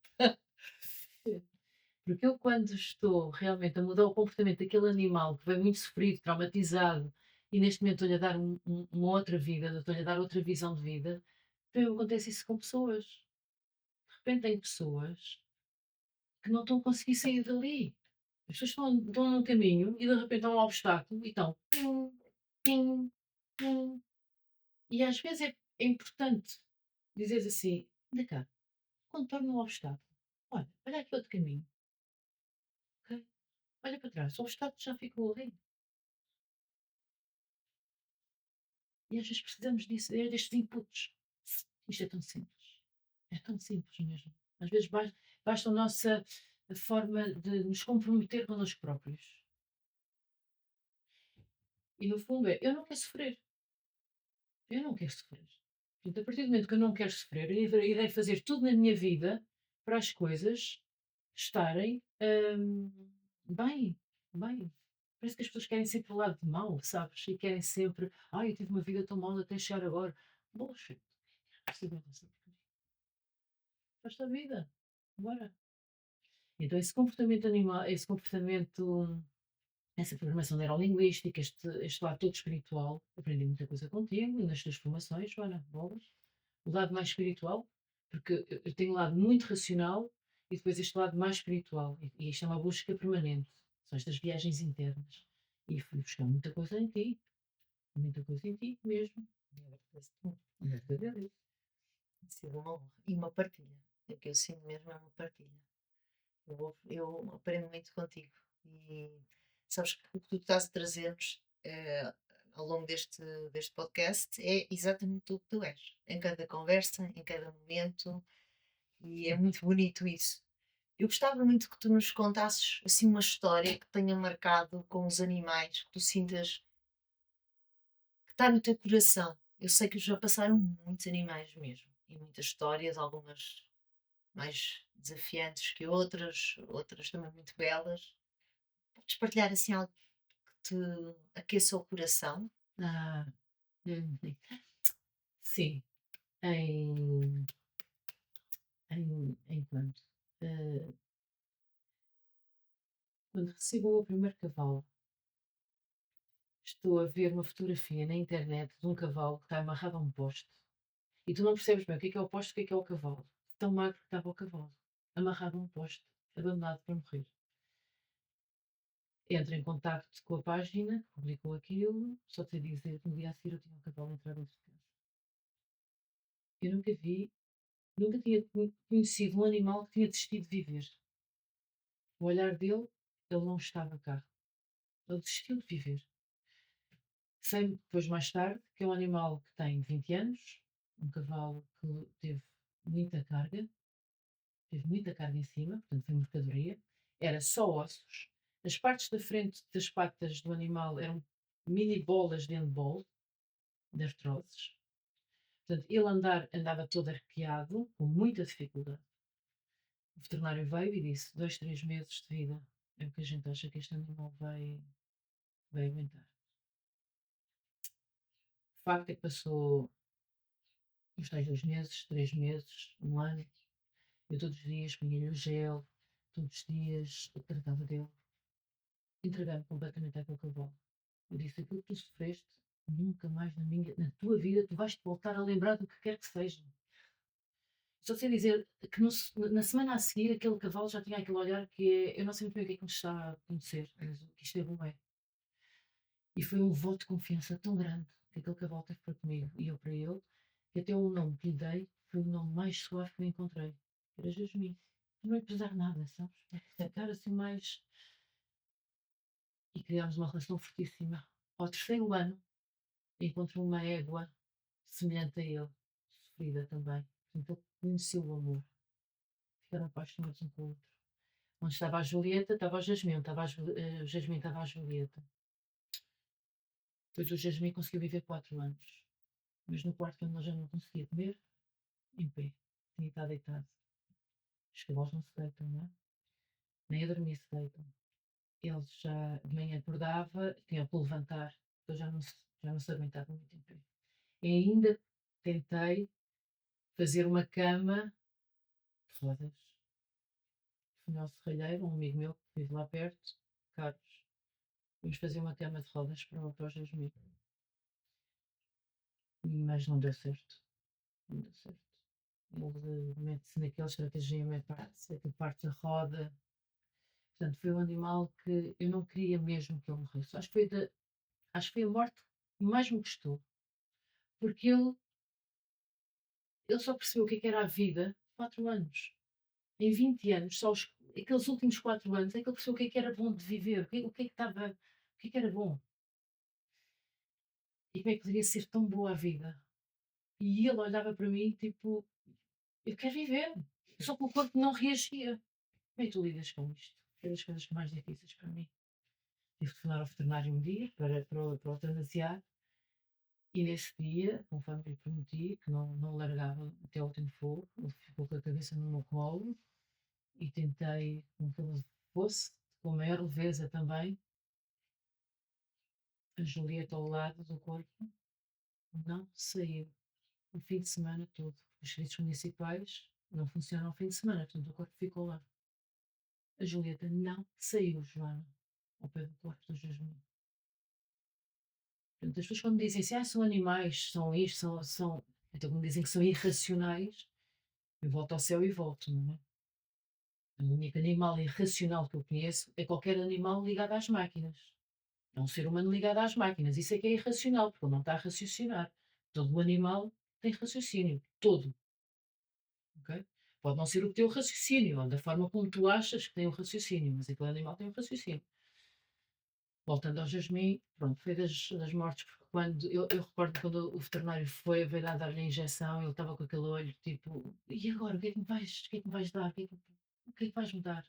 Speaker 2: Porque eu, quando estou realmente a mudar o comportamento daquele animal que vem muito sofrido, traumatizado, e neste momento estou-lhe a dar uma outra vida, estou-lhe a dar outra visão de vida, então acontece isso com pessoas. De repente tem pessoas que não estão a conseguir sair dali. As pessoas estão num caminho e de repente há um obstáculo e estão. Pim, pim, pim. E às vezes é importante dizeres assim: anda cá, contorna o obstáculo. Olha aqui outro caminho. Ok? Olha para trás, o obstáculo já ficou ali. E às vezes precisamos disso, é destes inputs. Isto é tão simples. É tão simples mesmo. Às vezes basta a nossa forma de nos comprometer connosco próprios. E no fundo é, eu não quero sofrer. Eu não quero sofrer. Portanto, a partir do momento que eu não quero sofrer, eu irei fazer tudo na minha vida para as coisas estarem bem, bem. Parece que as pessoas querem sempre o lado de mal, sabes? E querem sempre, eu tive uma vida tão mal até chegar agora. Bullshit. Faz a vida. Bora. Então, esse comportamento animal, esse comportamento, essa programação neurolinguística, este lado todo espiritual, aprendi muita coisa contigo e nas tuas formações, Joana, bolas. O lado mais espiritual, porque eu tenho um lado muito racional e depois este lado mais espiritual. E isto é uma busca permanente. São estas viagens internas. E fui buscar muita coisa em ti mesmo. Muita coisa.
Speaker 1: Tem sido uma honra. E uma partilha. É que eu sinto mesmo é uma partilha. Eu aprendo muito contigo. E sabes que o que tu estás a trazer-nos ao longo deste podcast é exatamente o que tu és. Em cada conversa, em cada momento, e é muito bonito isso. Eu gostava muito que tu nos contasses assim uma história que tenha marcado com os animais, que tu sintas que está no teu coração. Eu sei que já passaram muitos animais mesmo, e muitas histórias, algumas mais desafiantes que outras, outras também muito belas. Podes partilhar assim algo que te aqueça o coração?
Speaker 2: Ah, hum, sim, em, em quanto? Eh, Quando recebo o meu primeiro cavalo, estou a ver uma fotografia na internet de um cavalo que está amarrado a um poste. E tu não percebes bem o que é o poste, o que é o cavalo. Tão magro que estava o cavalo, amarrado a um poste, abandonado para morrer. Entra em contacto com a página que publicou aquilo, só te dizer que no dia a seguir eu tinha um cavalo entrado dentro de casa. Eu nunca vi, nunca tinha conhecido um animal que tinha desistido de viver. O olhar dele, ele não estava cá. Ele desistiu de viver. Sei depois, mais tarde, que é um animal que tem 20 anos, um cavalo que teve muita carga em cima, portanto foi mercadoria, era só ossos. As partes da frente das patas do animal eram mini bolas de handball, de artroses. Portanto, ele andava todo arqueado, com muita dificuldade. O veterinário veio e disse: 2, 3 meses de vida é o que a gente acha que este animal vai aguentar. O facto é que passou uns tais 2 meses, 3 meses, um ano. Eu todos os dias punha-lhe o gel, todos os dias eu tratava dele, entreguei-me completamente àquele cavalo. Eu disse: aquilo que tu sofreste, nunca mais na tua vida tu vais te voltar a lembrar do que quer que seja. Só sei dizer que na semana a seguir aquele cavalo já tinha aquele olhar que é, eu não sei muito bem o que é que me está a acontecer, mas o que isto é bom é. E foi um voto de confiança tão grande que aquele cavalo teve para comigo e eu para ele, que até o nome que lhe dei foi o nome mais suave que eu encontrei. Era Jasmine. Não ia pesar nada, sabes? Para ficar assim mais. E criámos uma relação fortíssima. Ao terceiro ano, encontrou uma égua semelhante a ele, sofrida também. Portanto, ele conheceu o amor. Ficaram apaixonados um pelo outro. Onde estava a Julieta, estava a Jasmine. O Jasmine estava a Julieta. Depois o Jasmine conseguiu viver 4 anos. Mas no quarto ano ele já não conseguia comer em pé. Tinha que estar deitado. Os cavalos não se deitam, não é? Nem a dormir se deitam. Ele já de manhã acordava, tinha que levantar. Eu já não se aguentava muito em pé. E ainda tentei fazer uma cama de rodas. Fui ao serralheiro, um amigo meu que vive lá perto, Carlos. Vamos fazer uma cama de rodas para os 2 mil. Mas não deu certo. Não deu certo. Ele mete-se naquele estratagema, parte da roda. Portanto, foi um animal que eu não queria mesmo que ele morresse. Acho que foi a morte que mais me custou. Porque ele só percebeu o que era a vida 4 anos. Em 20 anos, aqueles últimos 4 anos, é que ele percebeu o que era bom de viver, o que era bom. E como é que poderia ser tão boa a vida. E ele olhava para mim tipo, eu quero viver. Só que o corpo não reagia. Como é que tu lidas com isto? É das coisas mais difíceis para mim. Tive de telefonar ao veterinário um dia para o eutanasiar. E nesse dia, conforme lhe prometi, que não largava até ao último fogo, ele ficou com a cabeça no meu colo e tentei, com que ele fosse, com a maior leveza também, a Julieta ao lado do corpo, não saiu o fim de semana todo. Os serviços municipais não funcionam ao fim de semana, portanto o corpo ficou lá. A Julieta não saiu, Joana, ao pé do corpo do Jasmine. Portanto, as pessoas quando dizem assim, são animais, são isto, são. Então, quando dizem que são irracionais, eu volto ao céu e volto, não é? O único animal irracional que eu conheço é qualquer animal ligado às máquinas. É um ser humano ligado às máquinas. Isso é que é irracional, porque ele não está a raciocinar. Todo o animal tem raciocínio. Todo. Ok? Pode não ser o teu raciocínio, ou da forma como tu achas que tem o raciocínio, mas aquele animal tem o raciocínio. Voltando ao Jasmim, pronto, foi das mortes, porque quando eu recordo quando o veterinário veio lá dar-lhe a injeção, ele estava com aquele olho tipo, e agora, o que é que me vais dar? O que é que vais me dar?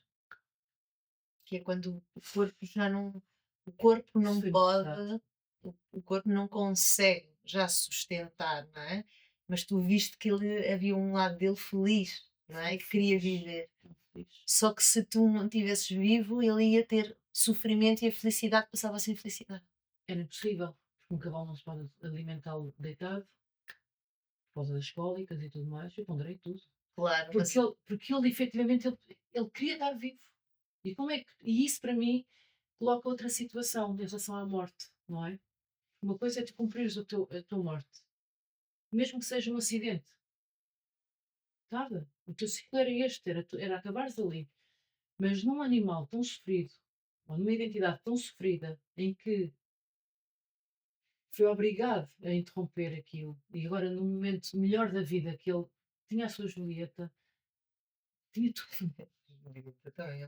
Speaker 1: Que é quando o corpo já não, o corpo
Speaker 2: Isso
Speaker 1: não
Speaker 2: foi muito pesado.
Speaker 1: pode, o corpo não consegue já sustentar, não é? Mas tu viste que ele havia um lado dele feliz, não é? Que queria viver.
Speaker 2: Tão feliz.
Speaker 1: Só que se tu não estivesses vivo, ele ia ter sofrimento e a felicidade passava a ser felicidade.
Speaker 2: Era impossível, porque um cavalo não se pode alimentá-lo deitado, por causa das cólicas e tudo mais, eu ponderei tudo.
Speaker 1: Claro, mas
Speaker 2: Porque ele efetivamente, ele queria estar vivo. E isso para mim coloca outra situação em relação à morte, não é? Uma coisa é tu cumprires a tua morte, mesmo que seja um acidente. Nada. O teu ciclo era este, era acabares ali. Mas num animal tão sofrido, ou numa identidade tão sofrida, em que foi obrigado a interromper aquilo, e agora no momento melhor da vida que ele tinha a sua Julieta, tinha tudo.
Speaker 1: Julieta também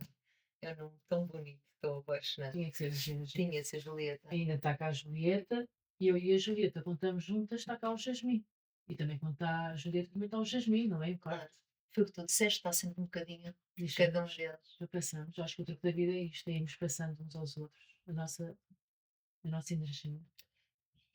Speaker 1: é um nome tão bonito, tão apaixonante.
Speaker 2: Tinha que ser a
Speaker 1: Tinha de ser Julieta.
Speaker 2: Ainda está cá a Julieta, e eu e a Julieta, quando estamos juntas, está cá o Jasmim. E também quando está a Julieta, também está o Jasmim, não é? O
Speaker 1: Claro.
Speaker 2: quarto.
Speaker 1: Foi o que tu disseste, está sempre um bocadinho de
Speaker 2: Deixa-me,
Speaker 1: cada um deles.
Speaker 2: já passamos. Acho que o truque da vida é isto, é irmos passando uns aos outros. A nossa energia.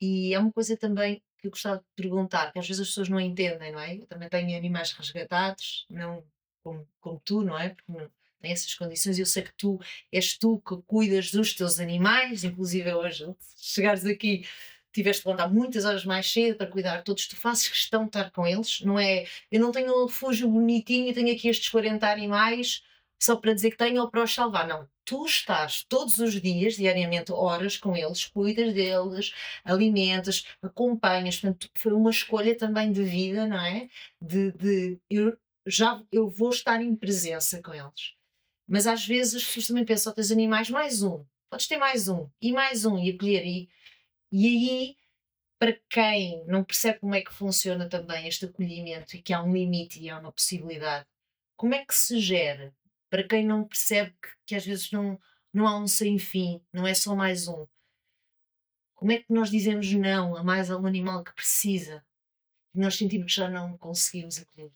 Speaker 1: E é uma coisa também que eu gostava de perguntar, que às vezes as pessoas não entendem, não é? Eu também tenho animais resgatados, não como tu, não é? Porque não tem essas condições e eu sei que tu és tu que cuidas dos teus animais, inclusive hoje, se chegares aqui, tiveste de levantar muitas horas mais cedo para cuidar de todos, tu fazes questão de estar com eles, não é? Eu não tenho um refúgio bonitinho e tenho aqui estes 40 animais só para dizer que tenho ou para os salvar, não. Tu estás todos os dias, diariamente, horas com eles, cuidas deles, alimentas, acompanhas, portanto, foi uma escolha também de vida, não é? De eu vou estar em presença com eles. Mas às vezes as pessoas também pensam, "Oh, tens animais, mais um, podes ter mais um, e acolher. E aí, para quem não percebe como é que funciona também este acolhimento e que há um limite e há uma possibilidade, como é que se gera? Para quem não percebe que às vezes não há um sem fim, não é só mais um. Como é que nós dizemos não a mais algum animal que precisa e nós sentimos que já não conseguimos acolher?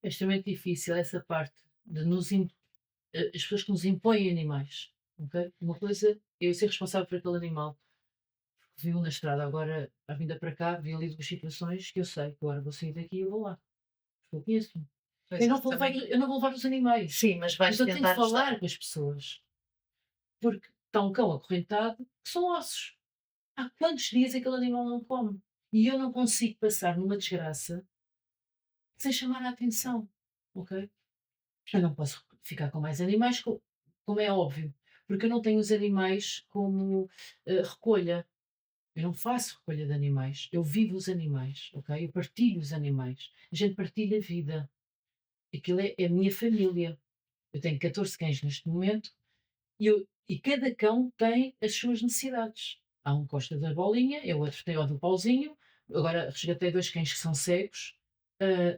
Speaker 2: É extremamente difícil essa parte de as pessoas que nos impõem animais. Ok? Uma coisa é eu ser responsável por aquele animal. Viu na estrada, agora a vinda para cá, vi ali duas situações que eu sei que agora vou sair daqui e eu vou lá. Porque eu conheço-me.
Speaker 1: Pois
Speaker 2: Eu
Speaker 1: é,
Speaker 2: não vou levar,
Speaker 1: também.
Speaker 2: eu não vou levar os animais.
Speaker 1: Sim, mas vais
Speaker 2: Mas eu tenho de
Speaker 1: tentar
Speaker 2: falar
Speaker 1: estar.
Speaker 2: com as pessoas. Porque está um cão acorrentado que são ossos. Há quantos dias aquele animal não come? E eu não consigo passar numa desgraça sem chamar a atenção. Ok? Eu não posso ficar com mais animais, como é óbvio. Porque eu não tenho os animais como recolha. Eu não faço recolha de animais. Eu vivo os animais. Ok? Eu partilho os animais. A gente partilha a vida. Aquilo é a minha família. Eu tenho 14 cães neste momento. E cada cão tem as suas necessidades. Há um que gosta da bolinha, o outro tem o do pauzinho. Agora resgatei dois cães que são cegos,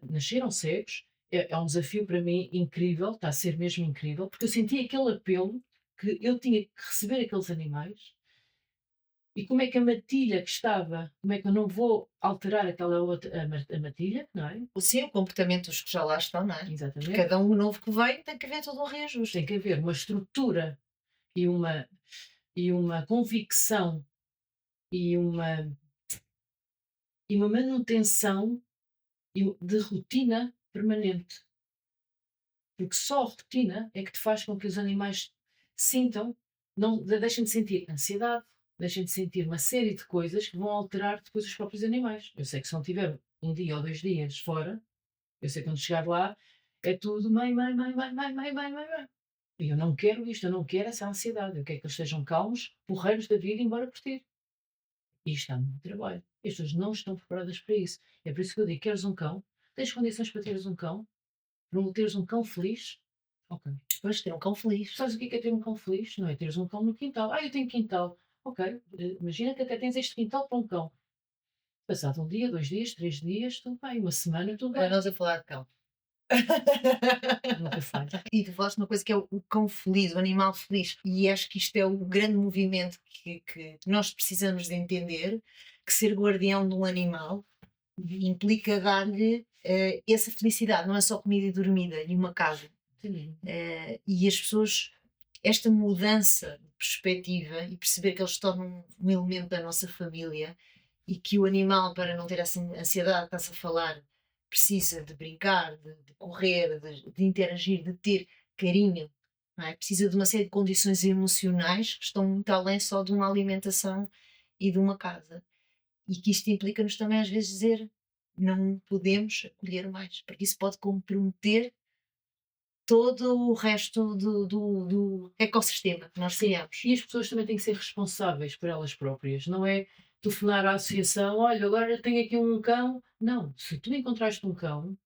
Speaker 2: nasceram cegos. É um desafio para mim incrível, está a ser mesmo incrível, porque eu senti aquele apelo que eu tinha que receber aqueles animais. E como é que a matilha que estava, como é que eu não vou alterar aquela outra, a matilha, não é?
Speaker 1: Sim, o comportamento dos que já lá estão, não é? Porque
Speaker 2: Exatamente.
Speaker 1: cada um novo que vem tem que haver todo um reajuste.
Speaker 2: Tem que haver uma estrutura e uma convicção e uma manutenção de rotina permanente. Porque só a rotina é que te faz com que os animais sintam, não deixem de sentir ansiedade, deixem de sentir uma série de coisas que vão alterar depois os próprios animais. Eu sei que se não tiver um dia ou 2 dias fora, eu sei que quando chegar lá é tudo mãe, mãe, mãe, mãe, mãe, mãe, mãe, mãe, mãe. E eu não quero isto, eu não quero essa ansiedade. Eu quero que eles estejam calmos, porreiros da vida, embora curtir. E isto dá muito trabalho. As pessoas não estão preparadas para isso. É por isso que eu digo: queres um cão? Tens condições para teres um cão? Para teres um cão feliz? Ok.
Speaker 1: Depois ter um cão feliz.
Speaker 2: Sabes o que é ter um cão feliz? Não é teres um cão no quintal. Eu tenho quintal. Ok. Imagina que até tens este quintal para um cão. Passado um dia, 2 dias, 3 dias, tudo bem. Uma semana, tudo
Speaker 1: Olha,
Speaker 2: bem.
Speaker 1: nós a falar de cão.
Speaker 2: Nunca falha.
Speaker 1: E tu falaste uma coisa que é o cão feliz, o animal feliz. E acho que isto é o grande movimento que nós precisamos de entender, que ser guardião de um animal implica dar-lhe essa felicidade, não é só comida e dormida e uma casa.
Speaker 2: Sim.
Speaker 1: E as pessoas, esta mudança de perspectiva e perceber que eles se tornam um elemento da nossa família e que o animal, para não ter essa ansiedade que estás a falar, precisa de brincar, de correr, de interagir, de ter carinho, não é? Precisa de uma série de condições emocionais que estão muito além só de uma alimentação e de uma casa. E que isto implica-nos também às vezes dizer não podemos acolher mais, porque isso pode comprometer todo o resto do ecossistema que nós
Speaker 2: Sim,
Speaker 1: criamos.
Speaker 2: e as pessoas também têm que ser responsáveis por elas próprias, não é telefonar à associação: "Olha, agora eu tenho aqui um cão". Não, se tu encontraste um cão,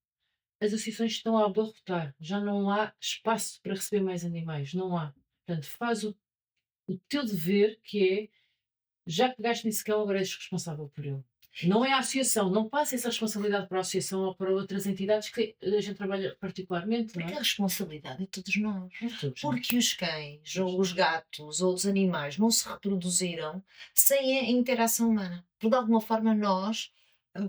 Speaker 2: as associações estão a abarrotar, já não há espaço para receber mais animais, não há. Portanto, faz o teu dever, que é, já que pegaste nesse cão, agora és responsável por ele. Não é a associação, não passa essa responsabilidade para a associação ou para outras entidades que a gente trabalha particularmente, não
Speaker 1: Porque a
Speaker 2: é?
Speaker 1: responsabilidade é de todos nós.
Speaker 2: É de todos nós.
Speaker 1: Porque os cães, ou os gatos, ou os animais não se reproduziram sem a interação humana. Por de alguma forma nós,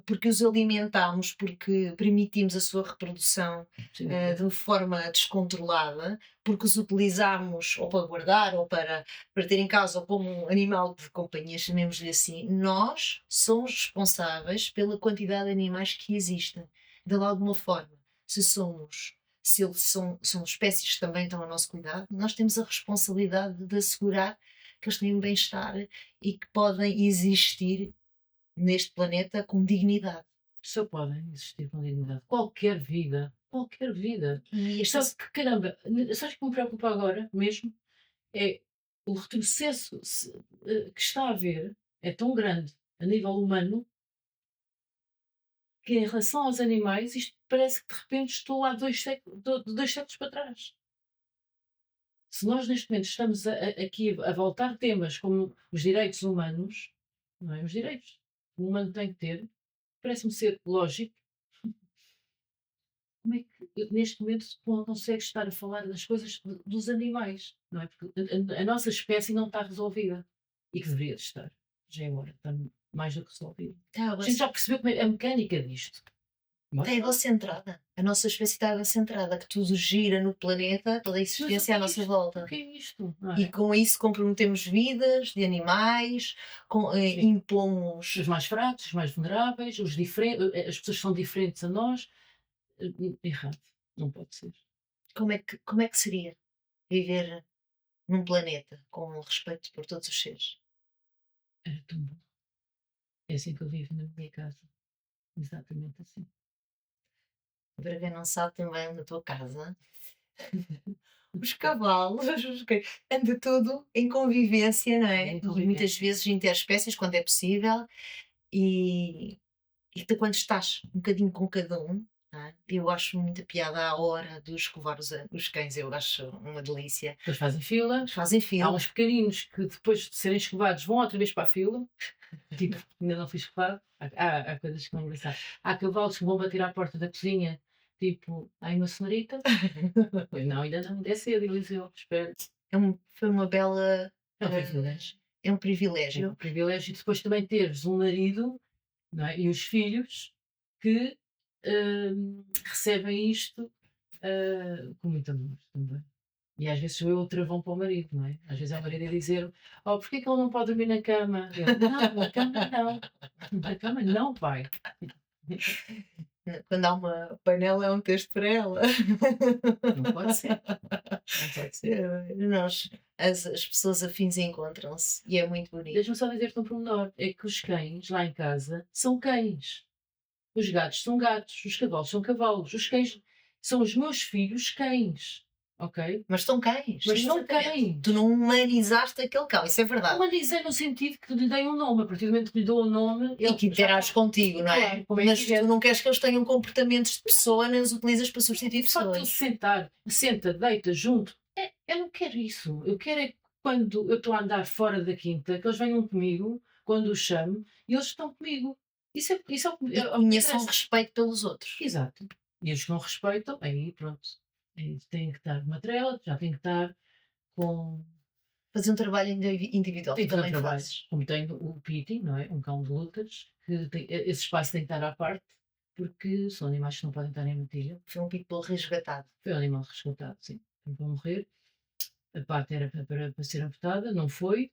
Speaker 1: porque os alimentamos, porque permitimos a sua reprodução
Speaker 2: Sim,
Speaker 1: de forma descontrolada, porque os utilizamos ou para guardar ou para ter em casa ou como um animal de companhia, chamemos-lhe assim, nós somos responsáveis pela quantidade de animais que existem. De alguma forma, se somos se eles são espécies que também estão ao nosso cuidado, nós temos a responsabilidade de assegurar que eles têm um bem-estar e que podem existir neste planeta com dignidade.
Speaker 2: só podem existir com dignidade. Qualquer vida, qualquer vida.
Speaker 1: E esta
Speaker 2: Só que, caramba, sabes que me preocupa agora mesmo? É o retrocesso que está a haver é tão grande a nível humano que, em relação aos animais, isto parece que de repente estou há 2 séculos para trás. Se nós neste momento estamos aqui a voltar temas como os direitos humanos, não é? Os direitos que o humano tem que ter, parece-me ser lógico. Como é que neste momento tu consegues estar a falar das coisas dos animais, não é? Porque a nossa espécie não está resolvida e que deveria de estar. Já é hora, está mais do que resolvida. A gente já percebeu como é a mecânica disto.
Speaker 1: está
Speaker 2: Bora lá.
Speaker 1: egocentrada. A nossa espécie está egocentrada, que tudo gira no planeta, toda a
Speaker 2: Mas o
Speaker 1: existência
Speaker 2: que
Speaker 1: à
Speaker 2: é
Speaker 1: nossa
Speaker 2: isto? O
Speaker 1: volta.
Speaker 2: que é isto? Não
Speaker 1: E
Speaker 2: é?
Speaker 1: com isso comprometemos vidas de animais,
Speaker 2: Sim.
Speaker 1: impomos.
Speaker 2: Os mais fracos, os mais vulneráveis, as pessoas que são diferentes a nós. Errado. Não pode ser.
Speaker 1: Como é que seria viver num planeta com respeito por todos os seres?
Speaker 2: Era tão bom. É assim que eu vivo na minha casa. Exatamente assim.
Speaker 1: Para quem não sabe, também na tua casa, os cavalos, anda tudo em convivência, não
Speaker 2: É
Speaker 1: é?
Speaker 2: em
Speaker 1: E muitas
Speaker 2: convivência.
Speaker 1: vezes interespécies, quando é possível, e, e tu, quando estás um bocadinho com cada um, não é? Eu acho muita piada à hora de escovar os cães, eu acho uma delícia.
Speaker 2: Depois fazem fila.
Speaker 1: Eles fazem
Speaker 2: Há
Speaker 1: fila.
Speaker 2: uns pequeninos que depois de serem escovados vão outra vez para a fila. Tipo, ainda não fui escovado. Há coisas que não engraçadas. Há cavalos que vão bater à porta da cozinha. Tipo, ai uma senhorita. Eu não, ainda não. É cedo, Eliseu. Espero.
Speaker 1: Foi uma bela.
Speaker 2: É um
Speaker 1: eh,
Speaker 2: privilégio.
Speaker 1: é um
Speaker 2: É
Speaker 1: privilégio.
Speaker 2: um privilégio. E depois também teres um marido, não é? E os filhos que recebem isto com muito amor também. E às vezes sou eu o travão para o marido, não é? Às vezes é o marido a dizer: "Oh, porquê que ele não pode dormir na cama?" Eu: "Não, na cama não. Na cama não, pai."
Speaker 1: Quando há uma panela, é um texto para ela.
Speaker 2: Não pode ser, não pode ser.
Speaker 1: As pessoas afins encontram-se e é muito bonito.
Speaker 2: Deixa-me só dizer-te um pormenor: é que os cães lá em casa são cães, os gatos são gatos, os cavalos são cavalos, os cães são os meus filhos cães, ok?
Speaker 1: Mas são cães,
Speaker 2: Mas
Speaker 1: sim,
Speaker 2: são
Speaker 1: exatamente.
Speaker 2: cães.
Speaker 1: Tu não humanizaste aquele cão, isso é verdade.
Speaker 2: Humanizei no sentido que lhe dei um nome, a partir do momento que lhe dou o nome,
Speaker 1: E que
Speaker 2: ele já
Speaker 1: interages
Speaker 2: está.
Speaker 1: contigo, não é?
Speaker 2: Claro, como é
Speaker 1: Mas
Speaker 2: evidente.
Speaker 1: tu não queres que eles tenham comportamentos de pessoa, nem os utilizas para substituir
Speaker 2: Só de
Speaker 1: pessoas.
Speaker 2: sentar, senta, deita junto. Eu não quero isso. Eu quero é que quando eu estou a andar fora da quinta, que eles venham comigo, quando os chamo, e eles estão comigo. Isso é
Speaker 1: E
Speaker 2: o que me
Speaker 1: conheçam o
Speaker 2: interessa.
Speaker 1: respeito pelos outros.
Speaker 2: Exato. E os que não respeitam, aí pronto, aí tem que estar uma trela, já tem que estar com.
Speaker 1: Fazer um trabalho individual,
Speaker 2: Tem
Speaker 1: tu
Speaker 2: que fazer um
Speaker 1: também
Speaker 2: trabalho,
Speaker 1: fazes.
Speaker 2: como tenho o Pitty, não é? Um cão de lutas, que esse espaço tem que estar à parte, porque são animais que não podem estar em matilha.
Speaker 1: Foi um pitbull resgatado.
Speaker 2: Foi um animal resgatado, sim, para morrer. A parte era para ser amputada, não foi.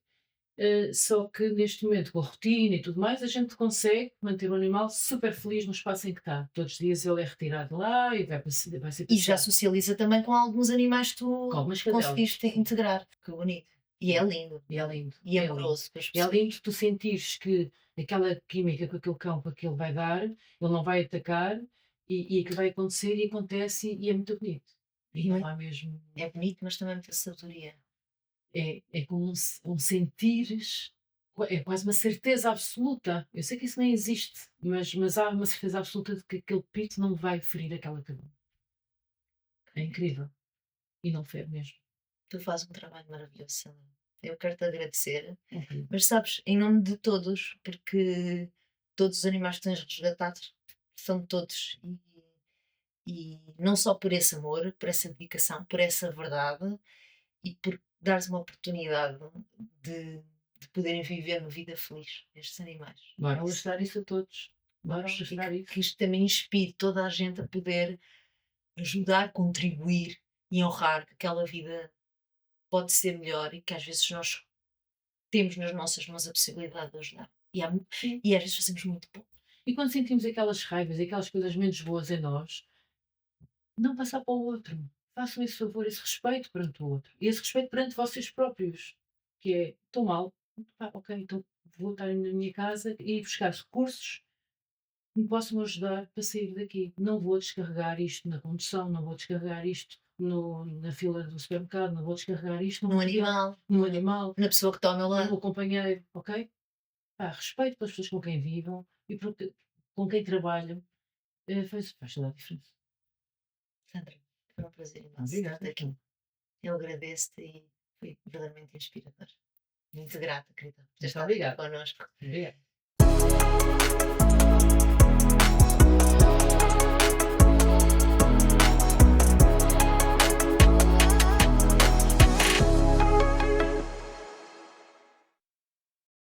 Speaker 2: Só que neste momento, com a rotina e tudo mais, a gente consegue manter o animal super feliz no espaço em que está. Todos os dias ele é retirado de lá e vai ser
Speaker 1: E já
Speaker 2: passeado
Speaker 1: socializa também com alguns animais que
Speaker 2: com
Speaker 1: tu
Speaker 2: algumas cadelas.
Speaker 1: conseguiste integrar. Que bonito. E é lindo.
Speaker 2: E é lindo.
Speaker 1: E
Speaker 2: É lindo.
Speaker 1: amoroso com as
Speaker 2: É
Speaker 1: pessoas.
Speaker 2: lindo tu sentires que aquela química com aquele cão, que ele vai dar, ele não vai atacar e que vai acontecer e acontece e é muito bonito. E não há mesmo.
Speaker 1: É bonito, mas também muita sabedoria.
Speaker 2: É como um sentires, é quase uma certeza absoluta. Eu sei que isso nem existe, mas há uma certeza absoluta de que aquele pito não vai ferir aquela cadela. É incrível. E não fere mesmo.
Speaker 1: Tu fazes um trabalho maravilhoso, Sandra. Eu quero-te agradecer.
Speaker 2: É incrível.
Speaker 1: Mas sabes, em nome de todos, porque todos os animais que tens resgatados são de todos. E não só por esse amor, por essa dedicação, por essa verdade e por dares uma oportunidade de, de poderem viver uma vida feliz, estes animais.
Speaker 2: Bora
Speaker 1: Isso.
Speaker 2: mostrar isso a todos. Bora
Speaker 1: E
Speaker 2: mostrar isso.
Speaker 1: que isto também inspire toda a gente a poder ajudar, contribuir e honrar que aquela vida pode ser melhor e que às vezes nós temos nas nossas mãos a possibilidade de ajudar.
Speaker 2: Sim.
Speaker 1: E às vezes fazemos muito pouco.
Speaker 2: E quando sentimos aquelas raivas e aquelas coisas menos boas em nós, não passar para o outro. Façam esse favor, esse respeito perante o outro. E esse respeito perante vocês próprios. Que é, estou mal, ok, então vou estar na minha casa e buscar recursos que me possam ajudar para sair daqui. Não vou descarregar isto na condução, não vou descarregar isto na fila do supermercado, não vou descarregar isto
Speaker 1: No animal,
Speaker 2: no animal,
Speaker 1: na pessoa que está ao meu
Speaker 2: no
Speaker 1: lado.
Speaker 2: meu companheiro, ok? Respeito pelas pessoas com quem vivam e com quem trabalham, faz toda a diferença.
Speaker 1: Sandra, foi um prazer imenso
Speaker 2: Obrigada.
Speaker 1: ter-te aqui. Eu agradeço-te e foi verdadeiramente inspirador. Muito grata, querida, por ter
Speaker 2: Muito
Speaker 1: estado aqui
Speaker 2: obrigada.
Speaker 1: connosco.
Speaker 2: Obrigada.